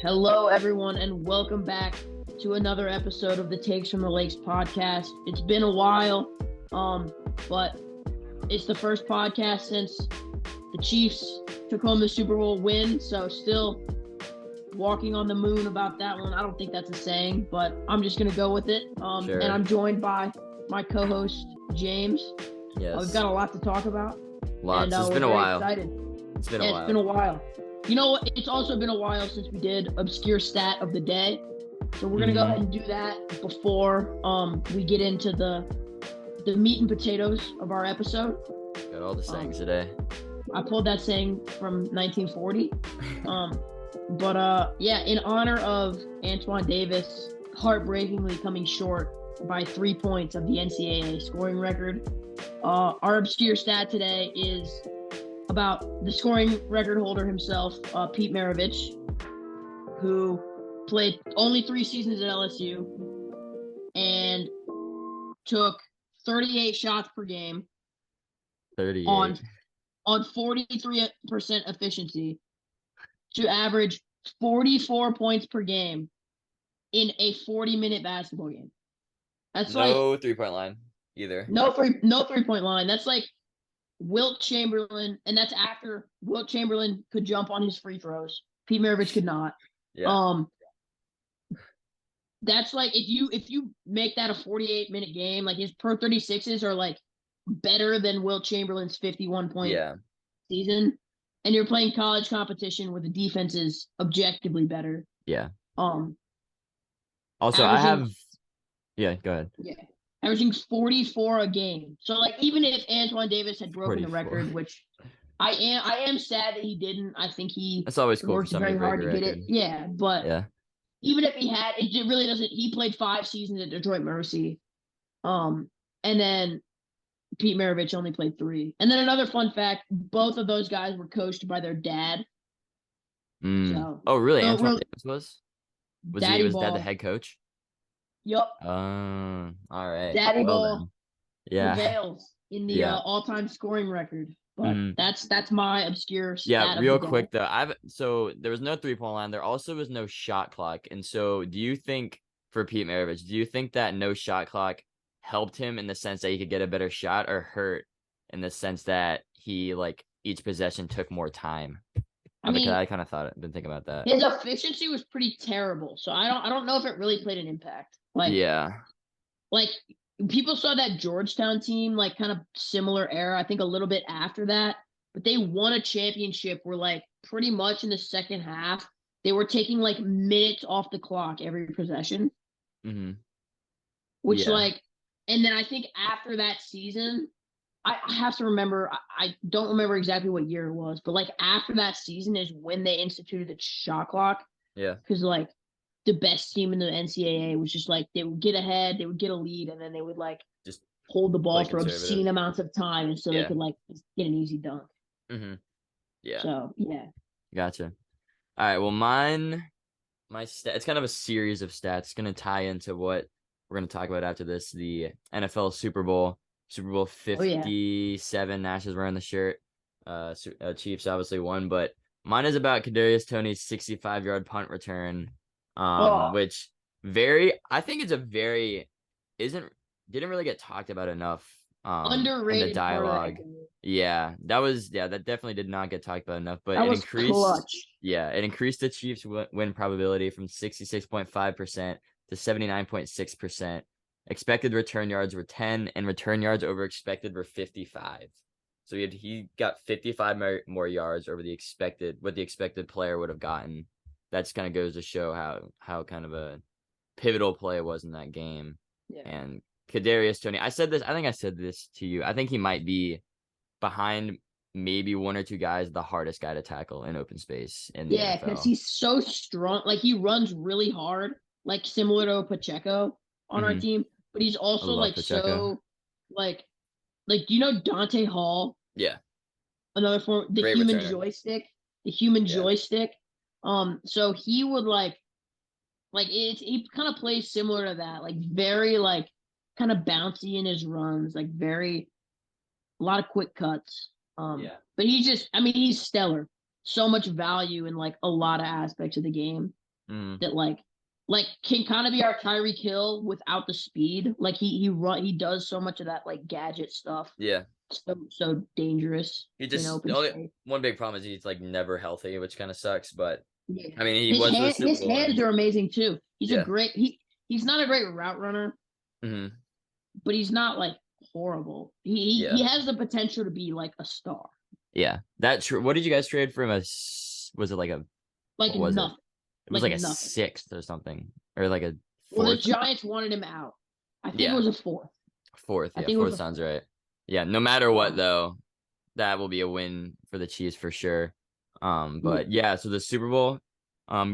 Hello, everyone, and welcome back to another episode of the Takes from the Lakes podcast. It's been a while, but it's the first podcast since the Chiefs took home the Super Bowl win, so still walking on the moon about that one. I don't think that's a saying, but I'm just going to go with it. Sure. And I'm joined by my co-host, James. Yes. We've got a lot to talk about. Lots. And, It's been a while. Excited. It's been a while. It's been a while. You know what? It's also been a while since we did Obscure Stat of the Day. So we're going to go ahead and do that before we get into the meat and potatoes of our episode. Got all the sayings today. I pulled that saying from 1940. Yeah, in honor of Antoine Davis heartbreakingly coming short by 3 points of the NCAA scoring record, our Obscure Stat today is about the scoring record holder himself, Pete Maravich, who played only 3 seasons at LSU and took 38 shots per game 38. on 43% efficiency to average 44 points per game in a 40-minute basketball game. That's no 3-point line either. No 3-point line. That's like Wilt Chamberlain, and that's after Wilt Chamberlain could jump on his free throws. Pete Maravich could not. Yeah. That's like if you make that a 48-minute game, like his per 36s are like better than Wilt Chamberlain's 51-point season, and you're playing college competition where the defense is objectively better. Yeah. Also, Yeah, go ahead. Yeah. Averaging 44 a game. So, like, even if Antoine Davis had broken 44. the record, which I am sad that he didn't. I think That's always cool worked very hard to get it. Yeah, but even if he had, it really doesn't. He played 5 seasons at Detroit Mercy, and then Pete Maravich only played 3. And then another fun fact: both of those guys were coached by their dad. So, oh, really? Antoine Davis was his dad the head coach? Yup. All right. Daddy Ball prevails in the all-time scoring record. But that's my obscure stat. Yeah, real quick though. So there was no 3-point line. There also was no shot clock. And so do you think for Pete Maravich, do you think that no shot clock helped him in the sense that he could get a better shot, or hurt in the sense that he like each possession took more time? I kind of been thinking about that. His efficiency was pretty terrible. So I don't know if it really played an impact. Like people saw that Georgetown team, like kind of similar era, I think a little bit after that, but they won a championship where like pretty much in the second half, they were taking like minutes off the clock every possession. Which and then I think after that season, I have to remember, I don't remember exactly what year it was, but like after that season is when they instituted the shot clock. Yeah. Because like the best team in the NCAA was just like they would get ahead, they would get a lead, and then they would like just hold the ball for obscene amounts of time, and so they could like get an easy dunk. Yeah. So Gotcha. All right. Well, my stat. It's kind of a series of stats. It's gonna tie into what we're gonna talk about after this. The NFL Super Bowl 57. Nash is wearing the shirt. Chiefs obviously won, but mine is about Kadarius Toney's 65-yard punt return. Which I think it's didn't really get talked about enough. Underrated in the dialogue. That definitely did not get talked about enough. But it increased clutch. It increased the Chiefs win probability from 66.5% to 79.6%. Expected return yards were 10, and return yards over expected were 55. So he got 55 more yards over what the expected player would have gotten. That's kind of goes to show how kind of a pivotal play it was in that game. Yeah. And Kadarius Toney, I think I said this to you. I think he might be behind maybe 1 or 2 guys, the hardest guy to tackle in open space in the NFL. Because he's so strong. Like he runs really hard, like similar to Pacheco on our team. But he's also like Pacheco. so like you know Dante Hall? Yeah. Another form, the human joystick. So he would he kind of plays similar to that, like very like kind of bouncy in his runs, like very a lot of quick cuts. But he's stellar. So much value in like a lot of aspects of the game. Mm, that can kind of be our Tyreek Hill without the speed. Like he does so much of that like gadget stuff. yeah. So dangerous He in just the open only space. one big problem is he's like never healthy, which kind of sucks. But Yeah. I mean, he was to the Super His Bowl hands and are amazing too. yeah. He's not a great route runner, Hmm. but he's not like horrible. He Yeah. has the potential to be like a star. Yeah. That true. What did you guys trade for him? Was it like Like what was it? nothing. It was Like like a nothing. sixth or something, or like a Well, the fourth. Giants wanted him out. I think it Yeah, was a fourth. fourth. I Yeah, think it was fourth a sounds fourth. right. Yeah, no matter what Um, though, that will be a win for the Chiefs for sure. yeah. But yeah, so the Super Bowl,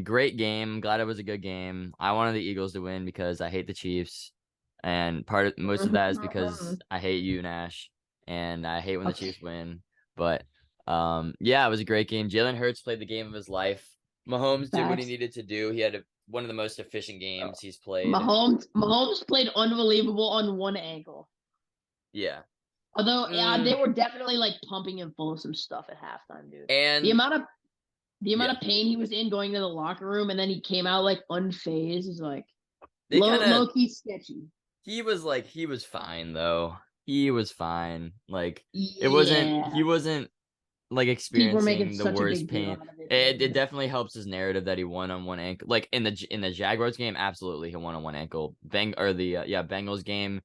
great game. Glad it was a good game. I wanted the Eagles to win because I hate the Chiefs, and most of that is because I hate you, Nash, and I hate when the Okay. Chiefs win. But yeah, it was a great game. Jalen Hurts played the game of his life. Mahomes did what he Facts. needed to do. He had one of the most efficient games he's played. Mahomes played unbelievable on one ankle. Yeah. Although, yeah, Mm, they were definitely like pumping him full of some stuff at halftime, dude. The and amount of the amount yeah, of pain he was in going to the locker room, and then he came out like unfazed is like they kind of low key sketchy. he was fine though. He was fine. Like he Yeah, wasn't like people were making experiencing the such a worst big deal pain. out of it, but It yeah, definitely helps his narrative that he won on one ankle. Like in the Jaguars game, absolutely he won on one ankle. Bengals game,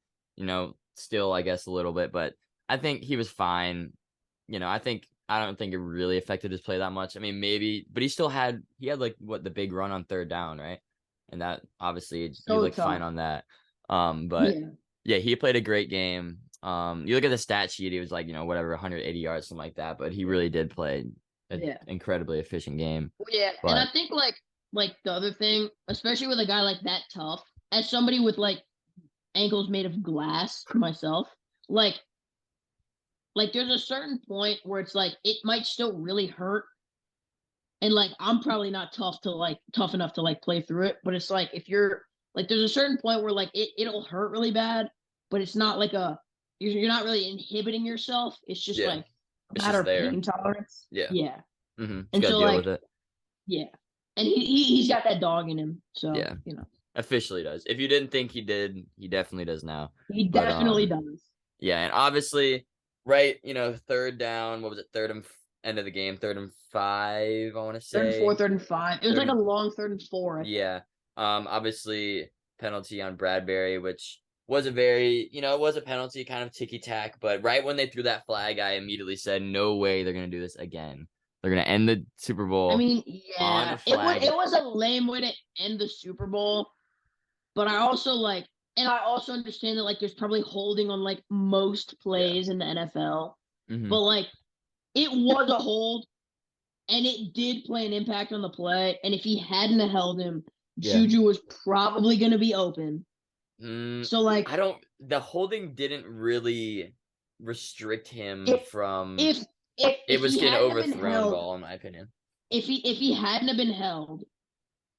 still I guess a little bit, but I think he was fine. I don't think it really affected his play that much. I mean, maybe, but he had like what the big run on third down, right? And that obviously you so look fine tough. on that. But Yeah, yeah, he played a great game. You look at the stat sheet, he was like, whatever, 180 yards, something like that. But he really did play an yeah, incredibly efficient game. yeah. And I But think like the other thing, especially with a guy like that tough, as somebody with like ankles made of glass myself, like there's a certain point where it's like it might still really hurt, and like I'm probably not tough enough to like play through it, but it's like if you're like there's a certain point where like it'll hurt really bad, but it's not like you're not really inhibiting yourself. It's just yeah, like a it's matter just of there. pain tolerance. Yeah. Yeah. Just And got to so deal like with it. yeah. And he's got that dog in him. So, Yeah. Officially does. If you didn't think he did, he definitely does now. he But definitely does. yeah, and obviously, right, third down, what was it? End of the game, 3rd and 5, I want to Third and four, say. 3rd and 5. It was Third like a and long 3rd and 4, I think. yeah. Obviously penalty on Bradbury, which was it was a penalty, kind of ticky tack, but right when they threw that flag, I immediately said, no way they're gonna do this again. They're gonna end the Super I Bowl mean, on yeah, a flag. it was a lame way to end the Super Bowl. But I also understand that like there's probably holding on like most Yeah. plays in the NFL, Hmm. but like it was a hold and it did play an impact on the play. And if he hadn't have held him, Yeah. Juju was probably going to be open. Mm, So like I don't. The holding didn't really restrict him if from. if if It if was he getting hadn't have been overthrown held, ball, in my opinion. if he hadn't have been held,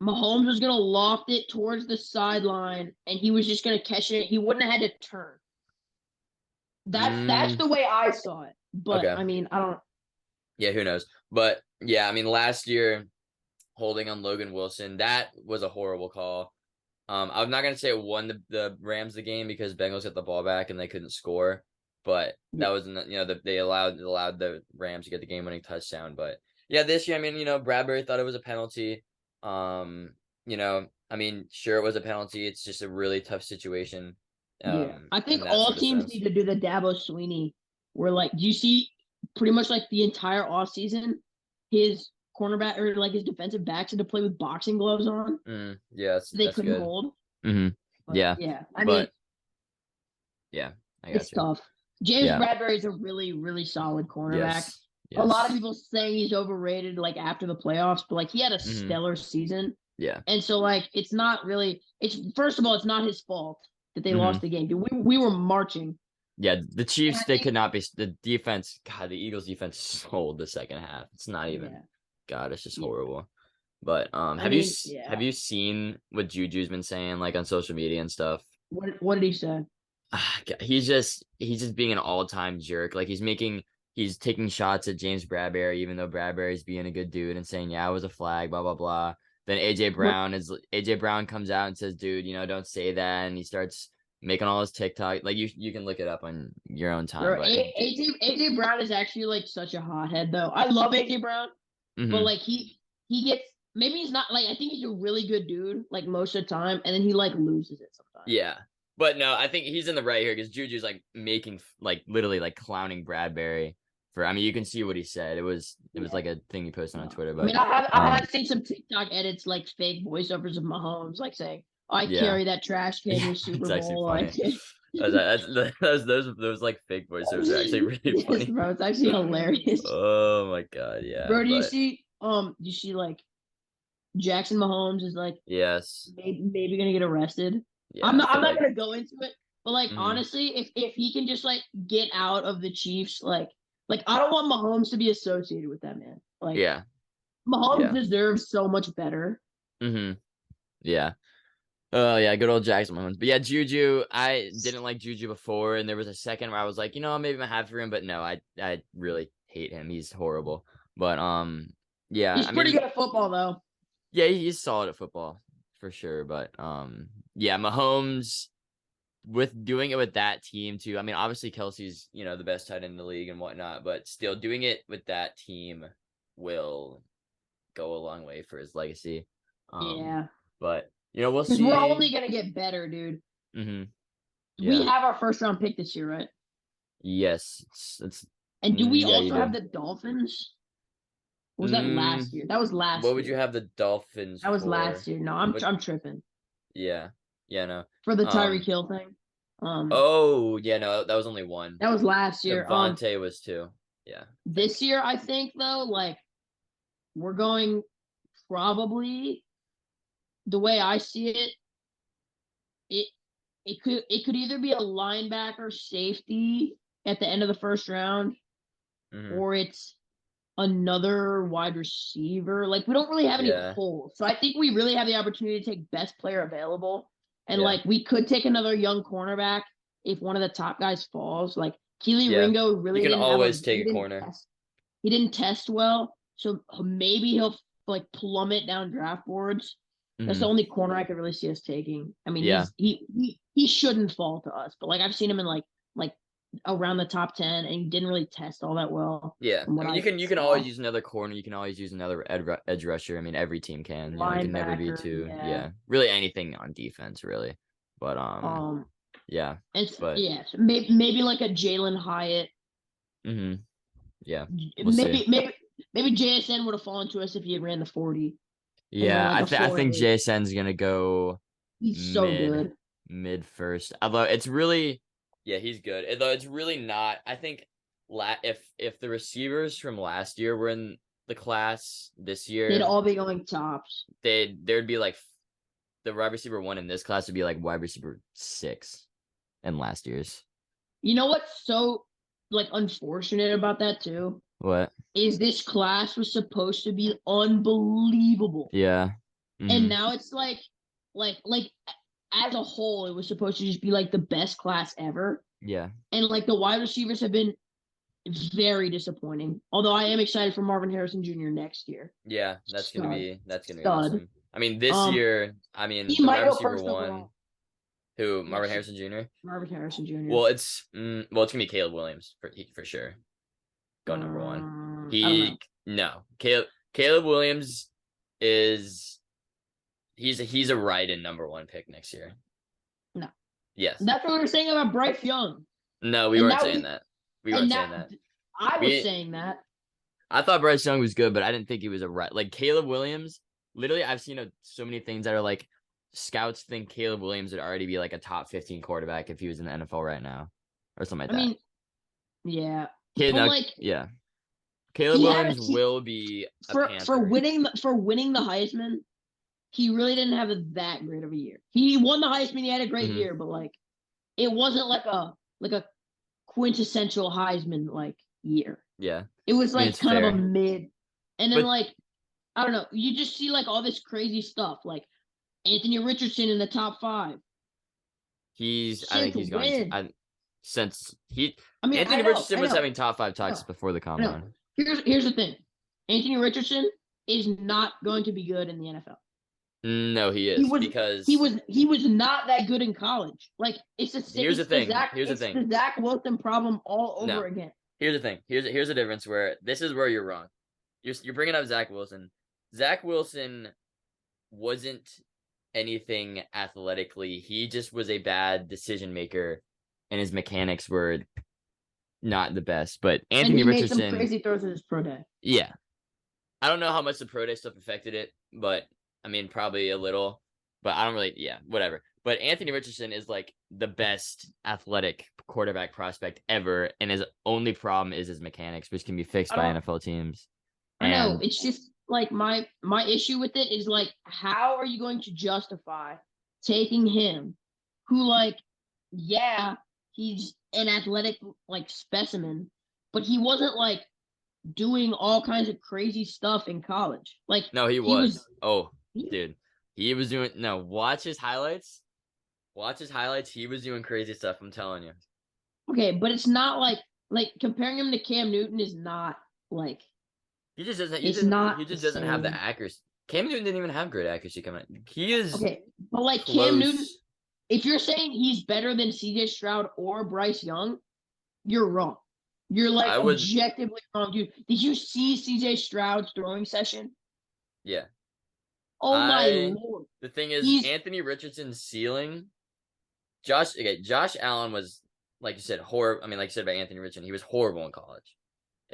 Mahomes was going to loft it towards the sideline and he was just going to catch it. He wouldn't have had to turn. That's Mm, the way I saw it. But okay. I mean, I don't. Yeah, who knows? But yeah, I mean, last year holding on Logan Wilson, that was a horrible call. I'm not gonna say it won the Rams the game because Bengals got the ball back and they couldn't score, but that Yeah, was they allowed the Rams to get the game winning touchdown. But yeah, this year, I mean, Bradbury thought it was a penalty. I mean, sure it was a penalty. It's just a really tough situation. yeah. I think In that all sort of teams need sense. to do the Dabo Sweeney, where like, do you see pretty much like the entire off season, his cornerback or like his defensive backs had to play with boxing gloves on. Yeah, They that's couldn't good. hold. Hmm. But Yeah, yeah, I mean, but yeah, I got it's you. tough. James Yeah. Bradbury is a really, really solid cornerback. Yes. A lot of Yes. people saying he's overrated like after the playoffs, but like he had a Hmm. stellar season. Yeah. And so like it's not really it's first of all, it's not his fault that they Hmm. lost the game. Dude, we were marching. Yeah. The And Chiefs, I they think could not be the defense. God, the Eagles defense sold the second half. It's not even. yeah, God, it's just yeah. horrible. But I mean, yeah. have you seen what Juju's been saying like on social media and stuff? What did he say? God, he's just being an all-time jerk. Like he's taking shots at James Bradbury, even though Bradbury's being a good dude and saying, yeah, it was a flag, blah blah blah. Then AJ Brown comes out and says, "Dude, don't say that," and he starts making all his TikTok. Like you can look it up on your own time. Bro, But AJ Brown is actually like such a hothead though. I love AJ Brown, but mhm. like he gets maybe he's not like I think he's a really good dude like most of the time, and then he like loses it sometimes. Yeah. But no, I think he's in the right here because Juju's like making like literally like clowning Bradbury for. I mean, you can see what he said. It was Yeah. like a thing he posted on Twitter. I mean, But I have seen some TikTok edits like fake voiceovers of Mahomes like saying, "I yeah, carry that trash can to yeah, the Super it's actually Bowl." funny. Those like fake voices are actually really Yes, funny. bro, it's actually hilarious. Oh my god, yeah. Bro, But do you see like Jackson Mahomes is like yes, maybe gonna get arrested. yeah, I I'm feel not like gonna go into it, but like mhm. honestly, if he can just like get out of the Chiefs, like I don't want Mahomes to be associated with that man. Like Yeah, Mahomes yeah, deserves so much better. yeah. Oh yeah, good old Jackson Mahomes. But yeah, Juju, I didn't like Juju before, and there was a second where I was like, maybe I'm happy for him, but no, I really hate him. He's horrible. But yeah, He's I pretty mean, good at football though. yeah, he's solid at football for sure. But yeah, Mahomes with doing it with that team too. I mean, obviously Kelsey's the best tight end in the league and whatnot, but still doing it with that team will go a long way for his legacy. Yeah, But we'll because we're see. only gonna get better, dude. We Yeah. have our first round pick this year, right? Yes. And do we Yeah, you also have do. the Dolphins? Or was that last Mm, year? That was what last would you year. have the Dolphins That was last for? year. No, What? I'm tripping Yeah. Yeah, no. for the Tyreek Um, Hill thing. oh, yeah, no, that was only one. That was last year. Devontae was two. Yeah, I think. This year I think though, like we're going probably the way I see it, it it could either be a linebacker safety at the end of the first round, Mm-hmm. or it's another wide receiver. Like we don't really have any Yeah, holes. So I think we really have the opportunity to take best player available. And yeah, like we could take another young cornerback if one of the top guys falls. Like Keely yeah. Ringo You really can didn't have a always take a corner. he didn't test well. So maybe he'll like plummet down draft boards. That's the Mm-hmm. only corner I could really see us taking. I mean, Yeah, he shouldn't fall to us, but like I've seen him in like around the top 10 and he didn't really test all that well yeah. from I what mean, I you can always saw. use another corner. You can always use another edge rusher. I mean, every team can. It can never be Linebacker, two. yeah. Yeah, really anything on defense, really. But Um, yeah. and But yes, maybe like a Jalen Hyatt. mm-hmm. Yeah, we'll see. Maybe JSN would have fallen to us if he had ran the 40 and ran Yeah, like a I four think eight. JSN's gonna go He's so mid good. mid first. Although it's really yeah, he's good. Although it's really not. I think if the receivers from last year were in the class this They'd year, all be going tops. there'd be like the wide receiver one in this class would be like wide receiver 6 in last year's. You know what's so like unfortunate about that too? What? Is this class was supposed to be unbelievable. Yeah. And Mm-hmm. now it's like as a whole, it was supposed to just be like the best class ever. Yeah. And like the wide receivers have been very disappointing. Although I am excited for Marvin Harrison Jr. next year. Yeah, Stud. that's gonna be Stud. awesome. I mean, this Um, year, I mean, he the might wide go receiver first one, overall who Marvin next year. Harrison Jr. Marvin Harrison Jr. Well, it's gonna be Caleb Williams for sure. Go number one. I don't know. Caleb Williams is he's a right in number one pick next year. No. Yes. That's what we were saying about Bryce Young. No, we And weren't now saying he, that. We and weren't now saying that. I was We saying that. I thought Bryce Young was good, but I didn't think he was a right. Like Caleb Williams, literally, I've seen so many things that are like scouts think Caleb Williams would already be like a top 15 quarterback if he was in the NFL right now, or something like I that. mean, yeah. Okay, But now, like yeah, Caleb he had Williams will be a for Panther. winning the Heisman, he really didn't have that great of a year. He won the Heisman, he had a great Mm-hmm. year, but like it wasn't like a quintessential Heisman like year. Yeah, It was I mean like it's kind of a fair, mid. And then but like I don't know, you just see like all this crazy stuff like Anthony Richardson in the top 5. I think Since he's going to. when? Since I mean, Anthony Richardson I was know, having top 5 I know, talks before the I know. combine. Here's the thing. Anthony Richardson is not going to be good in the NFL. No, he He is was he because was he was not that good in college. Like here's the thing. Here's the it's thing. the Zach Wilson problem all No, over again. here's the thing. Here's the difference where this is where you're wrong. You're bringing up Zach Wilson. Zach Wilson wasn't anything athletically. He just was a bad decision maker, and his mechanics were not the best. But And Anthony he made some Richardson, crazy throws in his pro day. yeah, I don't know how much the pro day stuff affected it, but I mean probably a little. But I don't really, yeah, whatever. But Anthony Richardson is like the best athletic quarterback prospect ever, and his only problem is his mechanics, which can be fixed I by don't NFL teams. I know. And It's just like my issue with it is like, how are you going to justify taking him, who like, yeah, he's an athletic like specimen, but he wasn't like doing all kinds of crazy stuff in college. Like no, he he was, was. Oh, he, dude, he was doing. No, watch his highlights. Watch his highlights. He was doing crazy stuff. I'm telling you. okay, but it's not like comparing him to Cam Newton is not like He just doesn't. He it's didn't. not He the just doesn't have the same. accuracy. Cam Newton didn't even have great accuracy coming. He is Okay, but like Cam Newton, close. if you're saying he's better than CJ Stroud or Bryce Young, you're wrong. You're like I would. objectively wrong, dude. Did you see CJ Stroud's throwing session? Yeah. Oh my I. lord. The thing is, He's Anthony Richardson's ceiling. Josh. Okay. Josh Allen was like you said horrible. I mean, like you said about Anthony Richardson, he was horrible in college,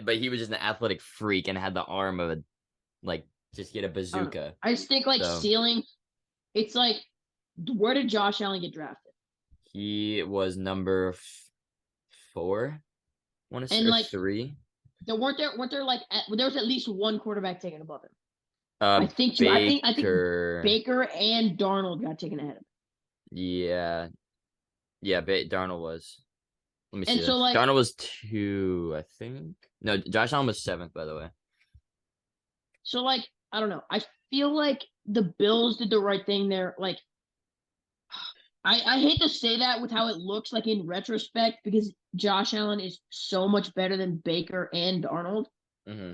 but he was just an athletic freak and had the arm of a like just get a I don't know. bazooka. I just think like So ceiling, it's like where did Josh Allen get drafted? he was number 4. I want to say And or like 3. there weren't there like there was at least one quarterback taken above him. Uh, I think Baker. Baker and Darnold got taken ahead of him. Yeah, yeah. Darnold was. Let me see And so this. like Darnold was 2, I think. No, Josh Allen was 7th, by the way. I don't know. I feel like the Bills did the right thing there. Like I hate to say that with how it looks like in retrospect because Josh Allen is so much better than Baker and Darnold. Hmm.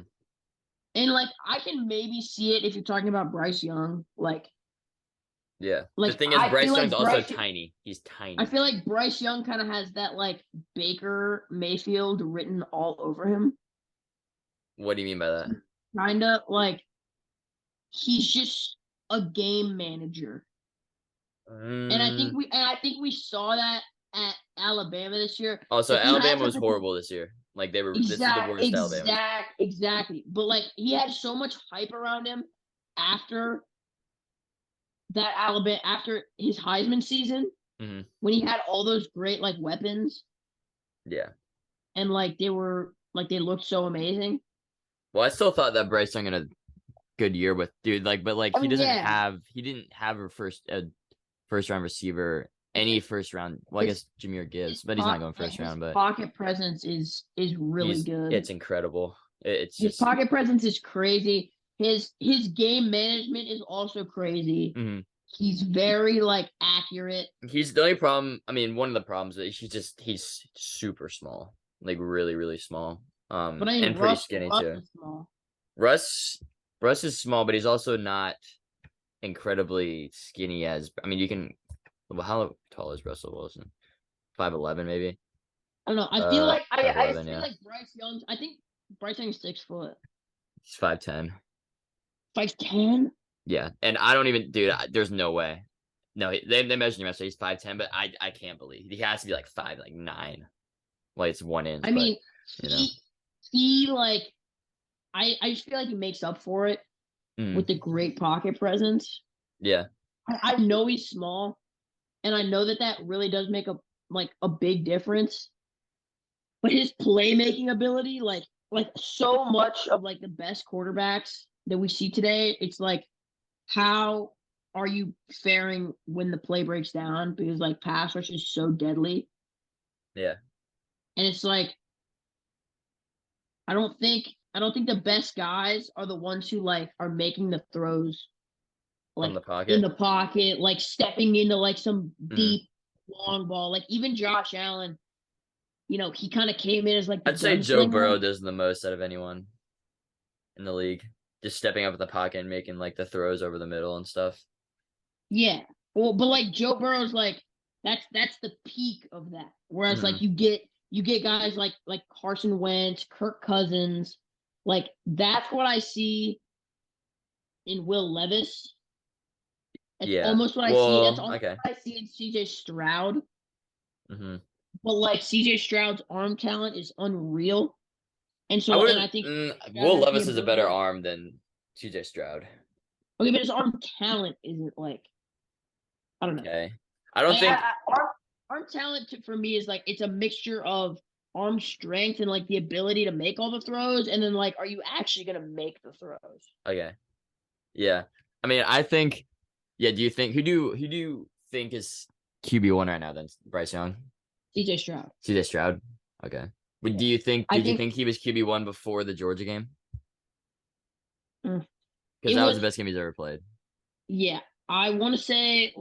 And like I can maybe see it if you're talking about Bryce Young. Yeah. The Like thing is, I feel Bryce Young's like also Bryce tiny. He's I tiny. feel like Bryce Young kind of has that like Baker Mayfield written all over him. What do you mean by that? Kind of like he's just a game manager. Mm. And I think we saw that at Alabama this year. Also, Like he had Alabama such was a horrible this year. Like they were. This is the worst Alabama. exactly. But like he had so much hype around him after after his Heisman season Hmm. when he had all those great like weapons Yeah. and they looked so amazing. Well, I still thought that Bryce Young had a good year with dude. Like, but like I mean, yeah, he didn't have a first round receiver. Any first round. Well, I his guess Jameer his Gibbs, but he's not po- going like first his round. But pocket presence is really good. it's incredible. It's His just. pocket presence is crazy. His game management is also crazy. Mhm. He's very like accurate. He's the only problem. I mean, one of the problems is he's super small, like really really small. But I mean And pretty skinny Russ too. is small. Russ Russ is small, but he's also not incredibly skinny as. I mean, you can. Well, how tall is Russell Wilson? 5'11", maybe. I don't know. I feel like I 5'11", feel yeah. like Bryce Young. I think Bryce Young's 6 foot, He's 5'10". 5'10". Yeah, and I don't even, dude. There's no way. No, they measured him yesterday. He's 5'10", but I can't believe he has to be like 5'9". Like it's 1 inch, I but mean, you know. he like I just feel like he makes up for it Mm, with the great pocket presence. yeah, I know he's small, and I know that really does make a big difference. But his playmaking ability, like so much of like the best quarterbacks that we see today, it's like how are you faring when the play breaks down? Because like pass rush is so deadly. yeah. And it's like I don't think the best guys are the ones who like are making the throws From like the in pocket. the pocket, like stepping into like some Mm. deep long ball. Like even Josh Allen, he kind of came in as like the I'd say Joe gunslinger. Burrow does the most out of anyone in the league, just stepping up in the pocket and making like the throws over the middle and stuff. Yeah. Well, but like Joe Burrow's like that's the peak of that. Whereas Hmm. like you get guys like Carson Wentz, Kirk Cousins, like that's what I see in Will Levis. It's Yeah. almost what I see. That's Well, almost okay. what I see in CJ Stroud. Hmm. But like CJ Stroud's arm talent is unreal. And I so and I wouldn't. think Stroud Will has the Levis is a better ability. arm than CJ Stroud. Okay, but his arm talent isn't like I don't know. Okay. I don't Like think. arm talent for me is like it's a mixture of arm strength and like the ability to make all the throws, and then like are you actually gonna make the throws? Okay. Yeah. I mean, I think. Yeah. Do you think who do you think is QB1 right now? Then Bryce Young, CJ Stroud. CJ Stroud. Okay. But Yeah, do you think? I Did you think think he was QB1 before the Georgia game? mm, Because it that was the was. best game he's ever played. Yeah, I want to say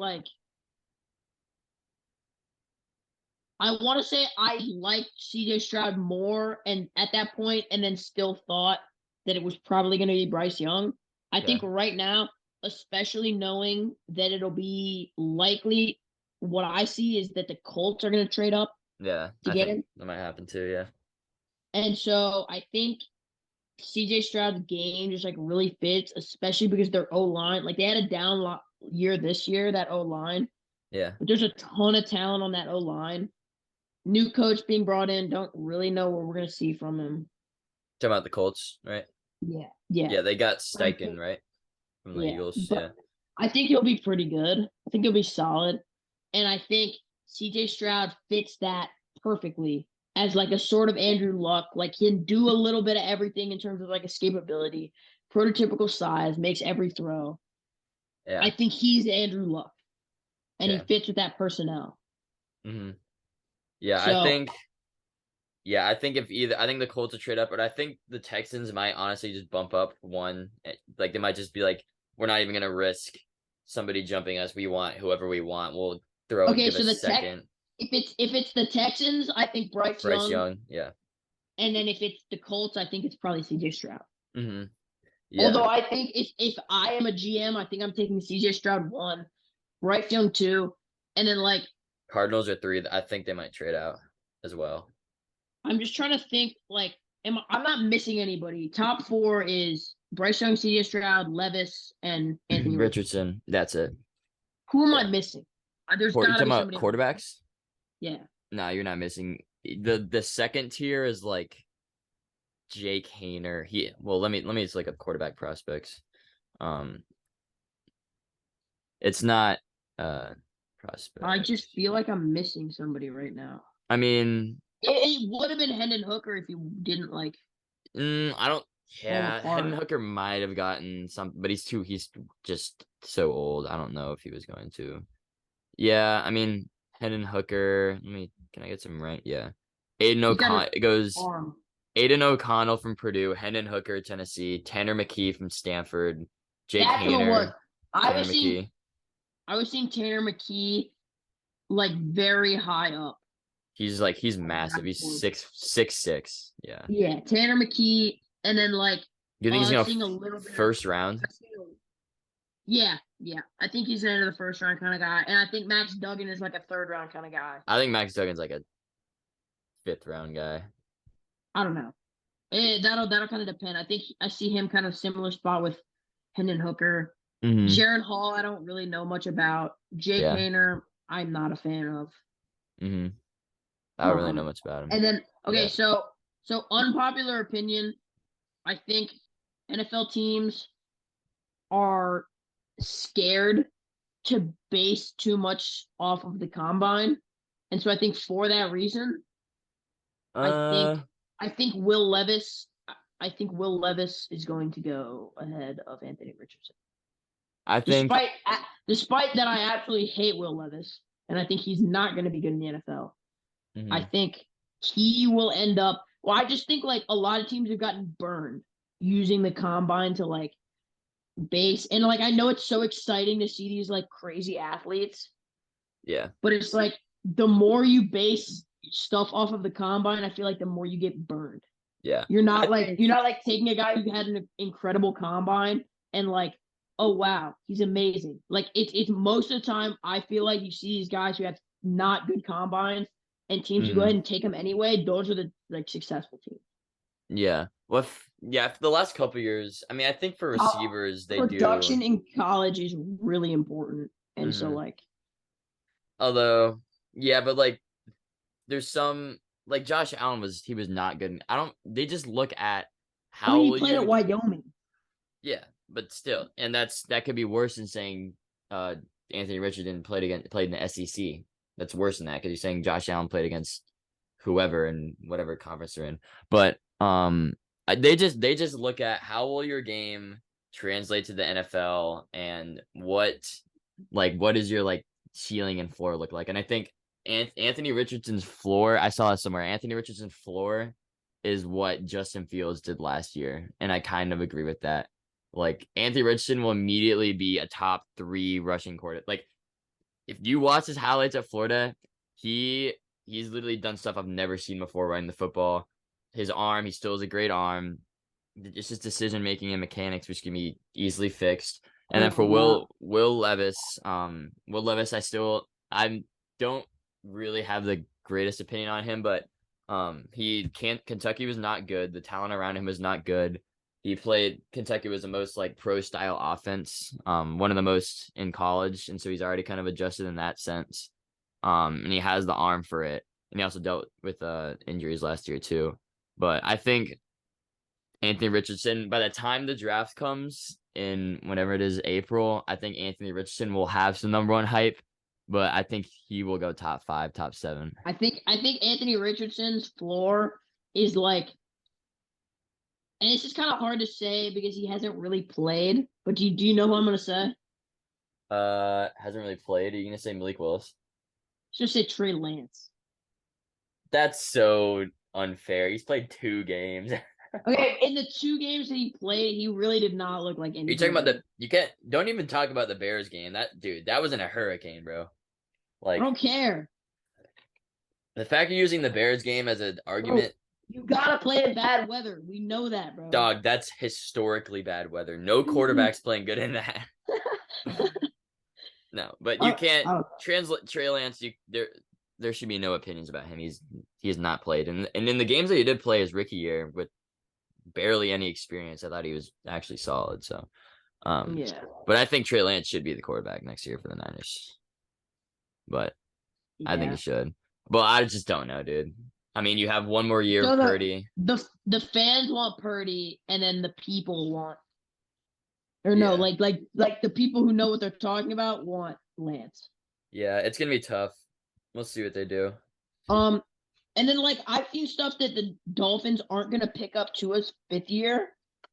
I liked CJ Stroud more, and at that point, and then still thought that it was probably going to be Bryce Young. I Okay. think right now, especially knowing that it'll be likely, what I see is that the Colts are going to trade up Yeah. to I get think him, that might happen too. Yeah. and so I think CJ Stroud's game just like really fits, especially because their O line, like they had a year this year, that O line, Yeah. but there's a ton of talent on that O line. New coach being brought in, don't really know what we're gonna see from him. Talking about the Colts, right? Yeah, yeah, Yeah. They got but I Steichen, think, right? From the yeah, Eagles. but Yeah. I think he'll be pretty good. I think he'll be solid, and I think CJ Stroud fits that perfectly as like a sort of Andrew Luck. Like he can do a little bit of everything in terms of like escapability, prototypical size, makes every throw. I Yeah. think he's Andrew Luck, and he Okay. fits with that personnel. Hmm. Yeah. I So think. Yeah, I think if either, I think the Colts will trade up, but I think the Texans might honestly just bump up one. Like they might just be like, we're not even gonna risk somebody jumping us. We want whoever we want. We'll throw okay, give a so the tech second. if it's the Texans, I think Bryce Bryce Young. Young, yeah. And then if it's the Colts, I think it's probably CJ Stroud. Hmm. Although Yeah. I think if I am a GM, I think I'm taking CJ Stroud one, Bryce Young two, and then like Cardinals are three. I think they might trade out as well. I'm just trying to think like I'm not missing anybody. Top four is Bryce Young, CJ Stroud, Levis, and Anthony Richardson. Richardson, that's it. Who am I Yeah. missing? There's You got to talking be about somebody else. quarterbacks? Yeah. No, you're not missing. The second tier is like Jake Hayner. Let me just look up quarterback prospects. Um, it's not I just prospects. feel like I'm missing somebody right now. I mean, It would have been Hendon Hooker if you didn't like I don't. fall Yeah, Hendon apart. Hooker might have gotten some, but he's just so old. I don't know if he was going to. Yeah, I mean, Hendon Hooker. Can I get some right? Yeah, Aiden He's got an O'Connell. It goes arm. Aiden O'Connell from Purdue, Hendon Hooker, Tennessee, Tanner McKee from Stanford, Jake That's what worked. Hayner, I Tanner was seeing McKee. I was seeing Tanner McKee like very high up He's on the massive. draft He's board. 6'6". Yeah. Yeah, Tanner McKee, and then like Do you think he's gonna seeing a little bit of first round? yeah, yeah. I think he's an end of the first round kind of guy, and I think Max Duggan is like a third round kind of guy. I think Max Duggan's like a fifth round guy. I don't know. That'll kind of depend. I think I see him kind of similar spot with Hendon Hooker. Hmm. Jaron Hall, I don't really know much about. Jake Yeah. Hayner, I'm not a fan of. Hmm. I don't really know Um, much about him. and then okay, Yeah. so unpopular opinion. I think NFL teams are scared to base too much off of the combine, and so I think for that reason, I think Uh, I think Will Levis. I think Will Levis is going to go ahead of Anthony Richardson. I think. Despite that, I absolutely hate Will Levis, and I think he's not going to be good in the NFL. I Hmm. think he will end up. Well, I just think like a lot of teams have gotten burned using the combine to like base, and like I know it's so exciting to see these like crazy athletes, Yeah. but it's like the more you base stuff off of the combine, I feel like the more you get burned. Yeah. You're I not like think. you're not like taking a guy who had an incredible combine and like oh wow, he's amazing. Like it's most of the time I feel like you see these guys who have not good combines and teams who go Mhm. ahead and take them anyway. Those are the like successful teams. Yeah. Well, for the last couple years, I mean, I think for receivers they do. Production in college is really important, and so Hmm. like Although, yeah, but like there's some like Josh Allen was not good. I don't. They just look at I mean how he will played at you. Wyoming. Yeah, but still, and that could be worse than saying uh Anthony Richardson played in the SEC. That's worse than that because you're saying Josh Allen played against whoever in whatever conference they're in. But they just look at how will your game translate to the NFL and what is your like ceiling and floor look like? And I think Anthony Richardson's floor, I saw it somewhere. Anthony Richardson's floor is what Justin Fields did last year, and I kind of agree with that. Like Anthony Richardson will immediately be a top 3 rushing quarterback. Like if you watch his highlights at Florida, he's literally done stuff I've never seen before running the football. His arm, he still has a great arm. It's just decision making and mechanics, which can be easily fixed. And then Oh for wow. Will Levis, I don't really have the greatest opinion on him, but he can't Kentucky was not good. The talent around him was not good. He played Kentucky was the most like pro style offense, one of the most in college, and so he's already kind of adjusted in that sense. And he has the arm for it, and he also dealt with injuries last year too. But I think Anthony Richardson, by the time the draft comes in whenever it is April, I think Anthony Richardson will have some number one hype, but I think he will go top 5, top 7. I think Anthony Richardson's floor is like, and it's just kind of hard to say because he hasn't really played. But do you know who I'm gonna say? Hasn't really played. Are you gonna say Malik Willis? Just say Trey Lance. That's so unfair. He's played 2 games. Are Okay, in the 2 games that he played, he really did not look like you talking anything about good. you don't even talk about the Bears game. That was in a hurricane, bro. I Like don't care, the fact you're using the Bears game as an bro. argument, You gotta play in bad weather. We know that, bro. dog, that's historically bad weather. No quarterback's playing good in that. No, but you can't I translate Trey Lance. There should be no opinions about him. He has not played, and in the games that he did play his rookie year with barely any experience, I thought he was actually solid. So, yeah, but I think Trey Lance should be the quarterback next year for the Niners. But I think he yeah. should. But I just don't know, dude. I mean, you have one more year So of Purdy. the fans want Purdy, and then the people want, or no, Yeah, like the people who know what they're talking about want Lance. yeah, it's gonna be tough. We'll see what they do. Um, and then like I've seen stuff that the Dolphins aren't gonna pick up Tua's 5th year,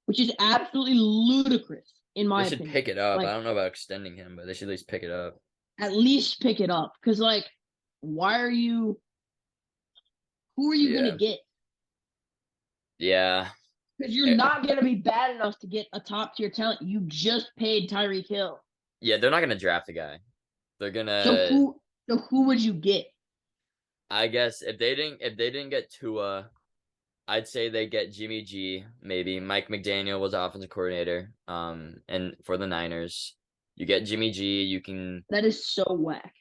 which is absolutely ludicrous in They my should opinion. pick it up. I Like don't know about extending him, but they should at least pick it up. at least pick it up, because like, why are you? Who are you gonna Yeah, get? yeah. Because you're Eh, not gonna be bad enough to get a top tier talent. You just paid Tyreek Hill. Yeah, they're not gonna draft a guy. They're So gonna. who would you get? I guess if they didn't get Tua, I'd say they get Jimmy G. Maybe Mike McDaniel was offensive coordinator. And for the Niners, you get Jimmy G. You can That is so whack.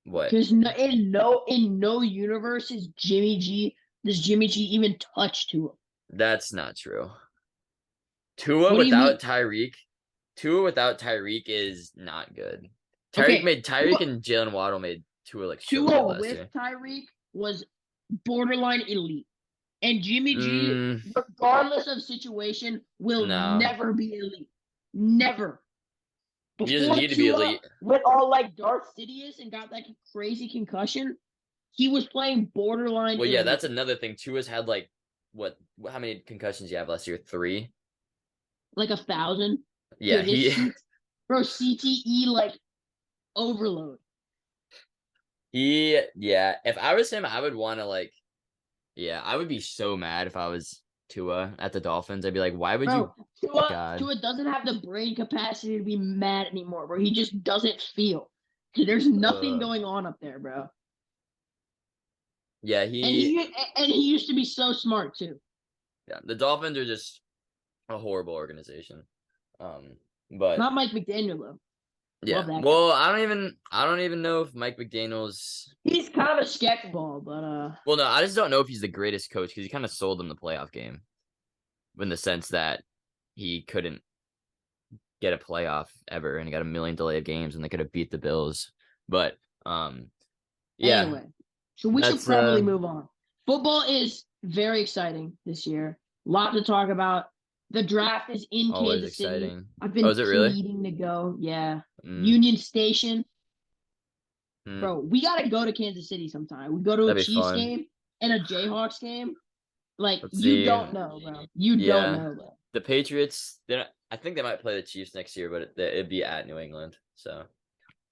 what? Because in no universe is Jimmy G does Jimmy G even touch to him? That's not true. Tua What do you mean? without Tyreek. Tua without Tyreek is not good. Okay, Tyreek and Jalen Waddle made Tua like so good Tua last with year. Tyreek was borderline elite. And Jimmy G, Mm, regardless of situation, will no, never be elite. Never. he doesn't Before need to be Tua elite. went all like Darth Sidious and got that crazy concussion, he was playing borderline Well, yeah, elite. that's another thing. Tua's had like what? How many concussions you have last year? 3. Like 1,000. Yeah, Dude, he bro, CTE like overload. yeah. If I was him, I would want to like yeah, I would be so mad if I was Tua at the Dolphins. I'd be like, why would you? Bro, God, Tua doesn't have the brain capacity to be mad anymore, bro. He just doesn't feel. There's nothing uh, going on up there, bro. yeah, And he used to be so smart too. yeah. The Dolphins are just a horrible organization. Um, But Not Mike McDaniel though. yeah. Love that guy. Well, I don't even know if Mike McDaniel's. He's kind of a sketchball, but Well, no, I just don't know if he's the greatest coach because he kind of sold them the playoff game, in the sense that he couldn't get a playoff ever, and he got a million delayed games, and they could have beat the Bills. But yeah, anyway, so we should that's probably move on. Football is very exciting this year. A lot to talk about. The draft is in always Kansas City. exciting. I've been Oh, is it really? pleading to go. Yeah. Mm, Union Station. mm, Bro, we got to go to Kansas City sometime. We go to a that'd be Chiefs fun. game and a Jayhawks game. Like, Let's you see. don't know, bro. You don't Yeah, know, bro. the Patriots. I think they might play the Chiefs next year, but it'd be at New England. So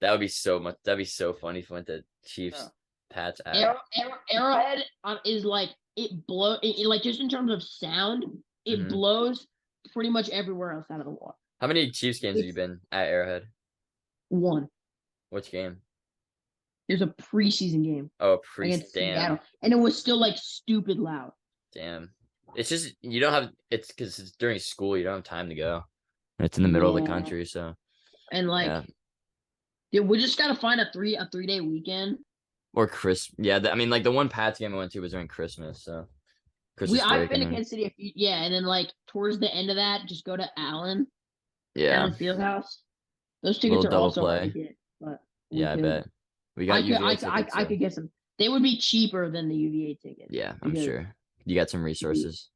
that would be so much. That'd be so funny if we went to Chiefs, Pats at. Arrowhead is like, like, just in terms of sound, it Mhm. blows pretty much everywhere else out of the water. How many Chiefs games have you been at Arrowhead? One. Which game? There's a preseason game Oh, against damn. Seattle, and it was still like stupid loud. Damn. It's just you don't have it's because it's during school, you don't have time to go. It's in the middle of the country, so And like, yeah. dude, we just gotta find a 3-day weekend. Or I mean, like the one Pats game I went to was during Christmas, so Christmas I've break. been to Kansas City and then like towards the end of that, just go to Allen Fieldhouse. Those tickets are double also hard to play. get, but Yeah, I bet. We got UVA tickets. I could get some. They would be cheaper than the UVA tickets. Yeah, I'm sure. You got some resources.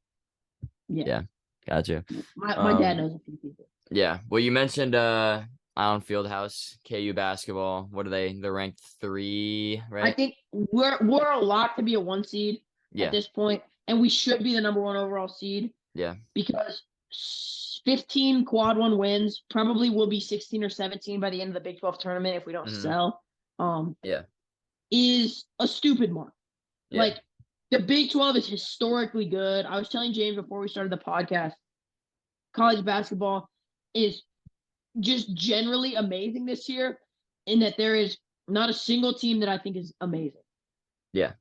Yeah. Gotcha. My dad knows a few people. Yeah. Well, you mentioned Allen Fieldhouse, KU basketball. What are they? They're ranked 3, right? I think we're a lock to be a 1 seed at this point, and we should be the number 1 overall seed. Yeah. Because 15 quad 1 wins, probably will be 16 or 17 by the end of the Big 12 tournament if we don't sell. Is a stupid mark. Yeah. Like, the Big 12 is historically good. I was telling James before we started the podcast, college basketball is just generally amazing this year, in that there is not a single team that I think is amazing. Yeah.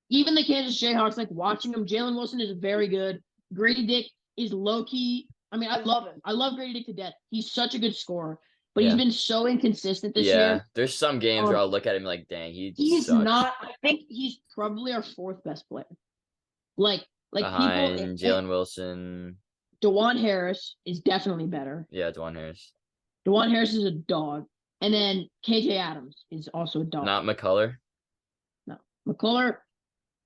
Even the Kansas Jayhawks, like, watching them, Jalen Wilson is very good. Grady Dick is low-key. I mean, I love him. I love Grady Dick to death. He's such a good scorer, but he's been so inconsistent this year. Yeah, there's some games where I'll look at him like, dang, he's sucks. not. I think he's probably our 4th best player. Like behind people. Jalen Wilson. DeJuan Harris is definitely better. Yeah, DeJuan Harris. DeJuan Harris is a dog, and then KJ Adams is also a dog. Not McCullough. No, McCullough.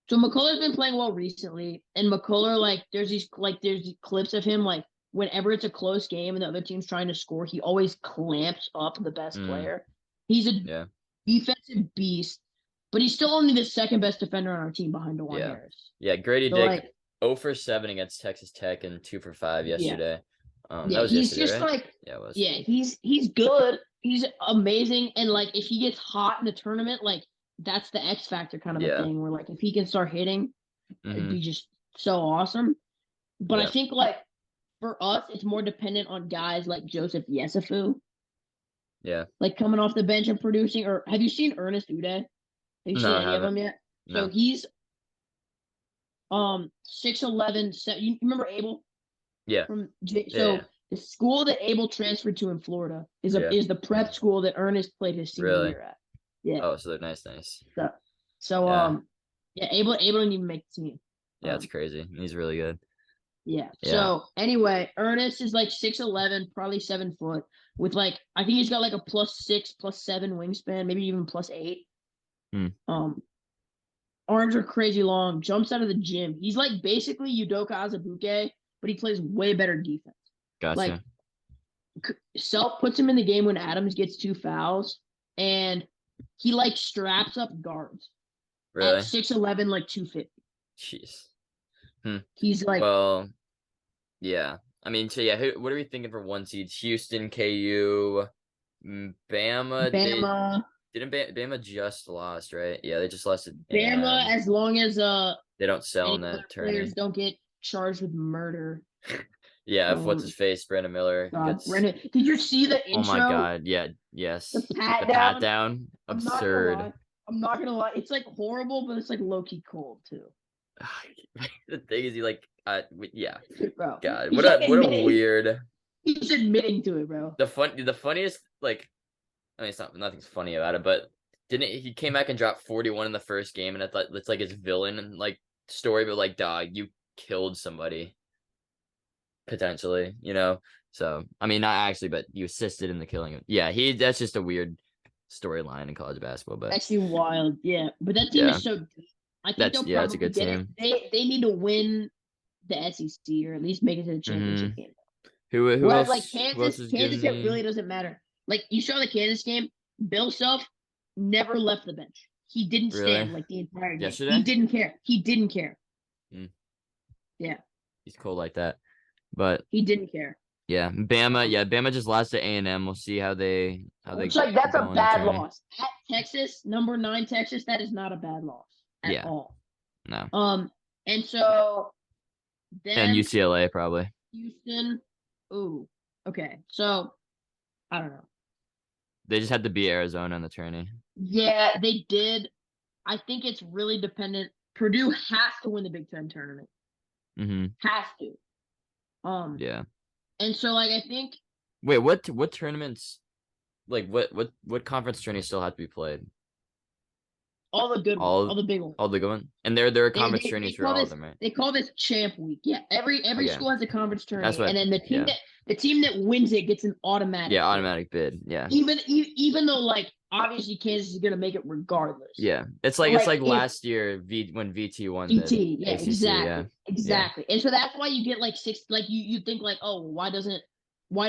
So McCullough's been playing well recently, and McCullough, like, there's these clips of him, like, whenever it's a close game and the other team's trying to score, he always clamps up the best player. He's a defensive beast, but he's still only the 2nd best defender on our team behind DeJuan Harris. Yeah, Grady Dick, 0 for 7 against Texas Tech and 2 for 5 yesterday. That was he's yesterday, just right? like, it was. Yeah, he's good. He's amazing, and like, if he gets hot in the tournament, like, that's the X factor kind of a thing, where like, if he can start hitting, it'd be just so awesome. But I think, like, for us, it's more dependent on guys like Joseph Yesufu. Yeah. Like, coming off the bench and producing. Or have you seen Ernest Uday? Have you seen any of them yet? No. So he's 6'11". You remember Abel? Yeah. The school that Abel transferred to in Florida is the prep school that Ernest played his senior year at. Yeah. Oh, so they're nice. So Abel didn't even make the team. Yeah, it's crazy. He's really good. Yeah. So anyway, Ernest is like 6'11", probably 7 foot, with like, I think he's got like a +6, +7 wingspan, maybe even +8. Arms are crazy long, jumps out of the gym. He's like basically Udoka Azubuike, but he plays way better defense. Gotcha. Like, Self puts him in the game when Adams gets 2 fouls, and he like straps up guards. Really? At 6'11", like 250. Jeez. He's like, well, yeah. I mean, so yeah. What are we thinking for 1 seeds? Houston, KU, Bama. Didn't Bama just lost, right? Yeah, they just lost it. Bama, as long as they don't sell in that tournament. Players don't get charged with murder. Yeah, if what's his face, Brandon Miller. Did you see the intro? Oh my God! Yeah, yes. The pat down. Absurd. I'm not gonna lie. It's like horrible, but it's like low key cold too. The thing is, he like, yeah. Bro, God, what a weird. He's admitting to it, bro. The funniest, like, I mean, it's not nothing's funny about it, but didn't he came back and dropped 41 in the first game, and it's like his villain like story, but like, dog, you killed somebody potentially, you know. So I mean, not actually, but you assisted in the killing of. Yeah, that's just a weird storyline in college basketball, but Actually, wild. Yeah, but that team yeah, is so deep. I think they'll that's a probably good get it. team. They need to win the SEC or at least make it to the Mm-hmm. championship game. Who Whereas like else? Who else is Kansas, giving it me really doesn't matter. Like you saw the Kansas game, Bill Self never left the bench. He didn't really stand like the entire game. He yesterday? didn't care. He didn't care. Mm, Yeah, he's cool like that, but he didn't care. yeah, Bama. Yeah, Bama just lost to A&M. We'll see how they Which like that's a go in the bad tourney. loss at Texas, number 9 Texas. That is not a bad loss at Yeah, all. no, And so and then UCLA probably. Houston. Ooh, okay. So I don't know. They just had to beat Arizona in the tourney. Yeah, they did. I think it's really dependent. Purdue has to win the Big Ten tournament. Mm-hmm. Has to. Yeah. And so like I think Wait, what tournaments? Like what conference tourneys still have to be played? all the good ones, All all the big ones. all the good ones, and there are They conference they, they tourneys for call all of this them, right? they call this champ week. Yeah, every Okay, school has a conference that's tourney, what. and then Yeah, the team that wins it gets an automatic yeah, bid. automatic bid. Yeah, Even though like obviously Kansas is gonna make it regardless. yeah. It's But like like if last year when VT won the VT, yeah, ACC. Yeah, yeah. exactly. And so that's why you get like six. Like you think like, oh, why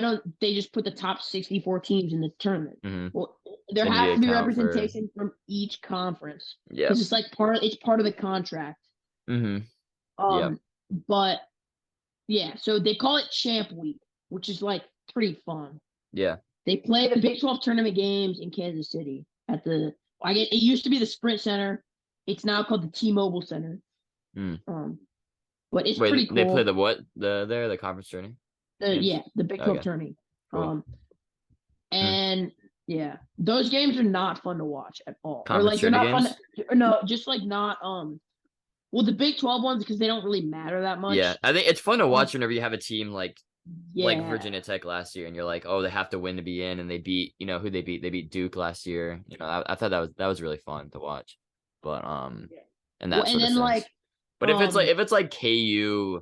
don't they just put the top 64 teams in the tournament? Mm-hmm. Well, there And has you to be account for representation from each conference yeah. because it's part of the contract. Mm-hmm. Yep. Um, but yeah, so they call it Champ Week, which is like pretty fun. Yeah. They play the Big 12 tournament games in Kansas City at the. I get it used to be the Sprint Center. It's now called the T-Mobile Center. Mm. Um, but it's Wait, pretty they play cool. the what? The conference tourney games? The Big 12 Okay, tourney. cool. Mm. And yeah, those games are not fun to watch at all. Or Conference like they're tourney not fun. games? Or no, just like not well, the Big 12 ones because they don't really matter that Yeah, much. I think it's fun to Um, watch whenever you have a team like yeah, Virginia Tech last year, and you're like, oh, they have to win to be in, and they beat, who they beat? They beat Duke last year. I thought that was really fun to watch, but in well, that and sort of then like sense. But um, if it's like KU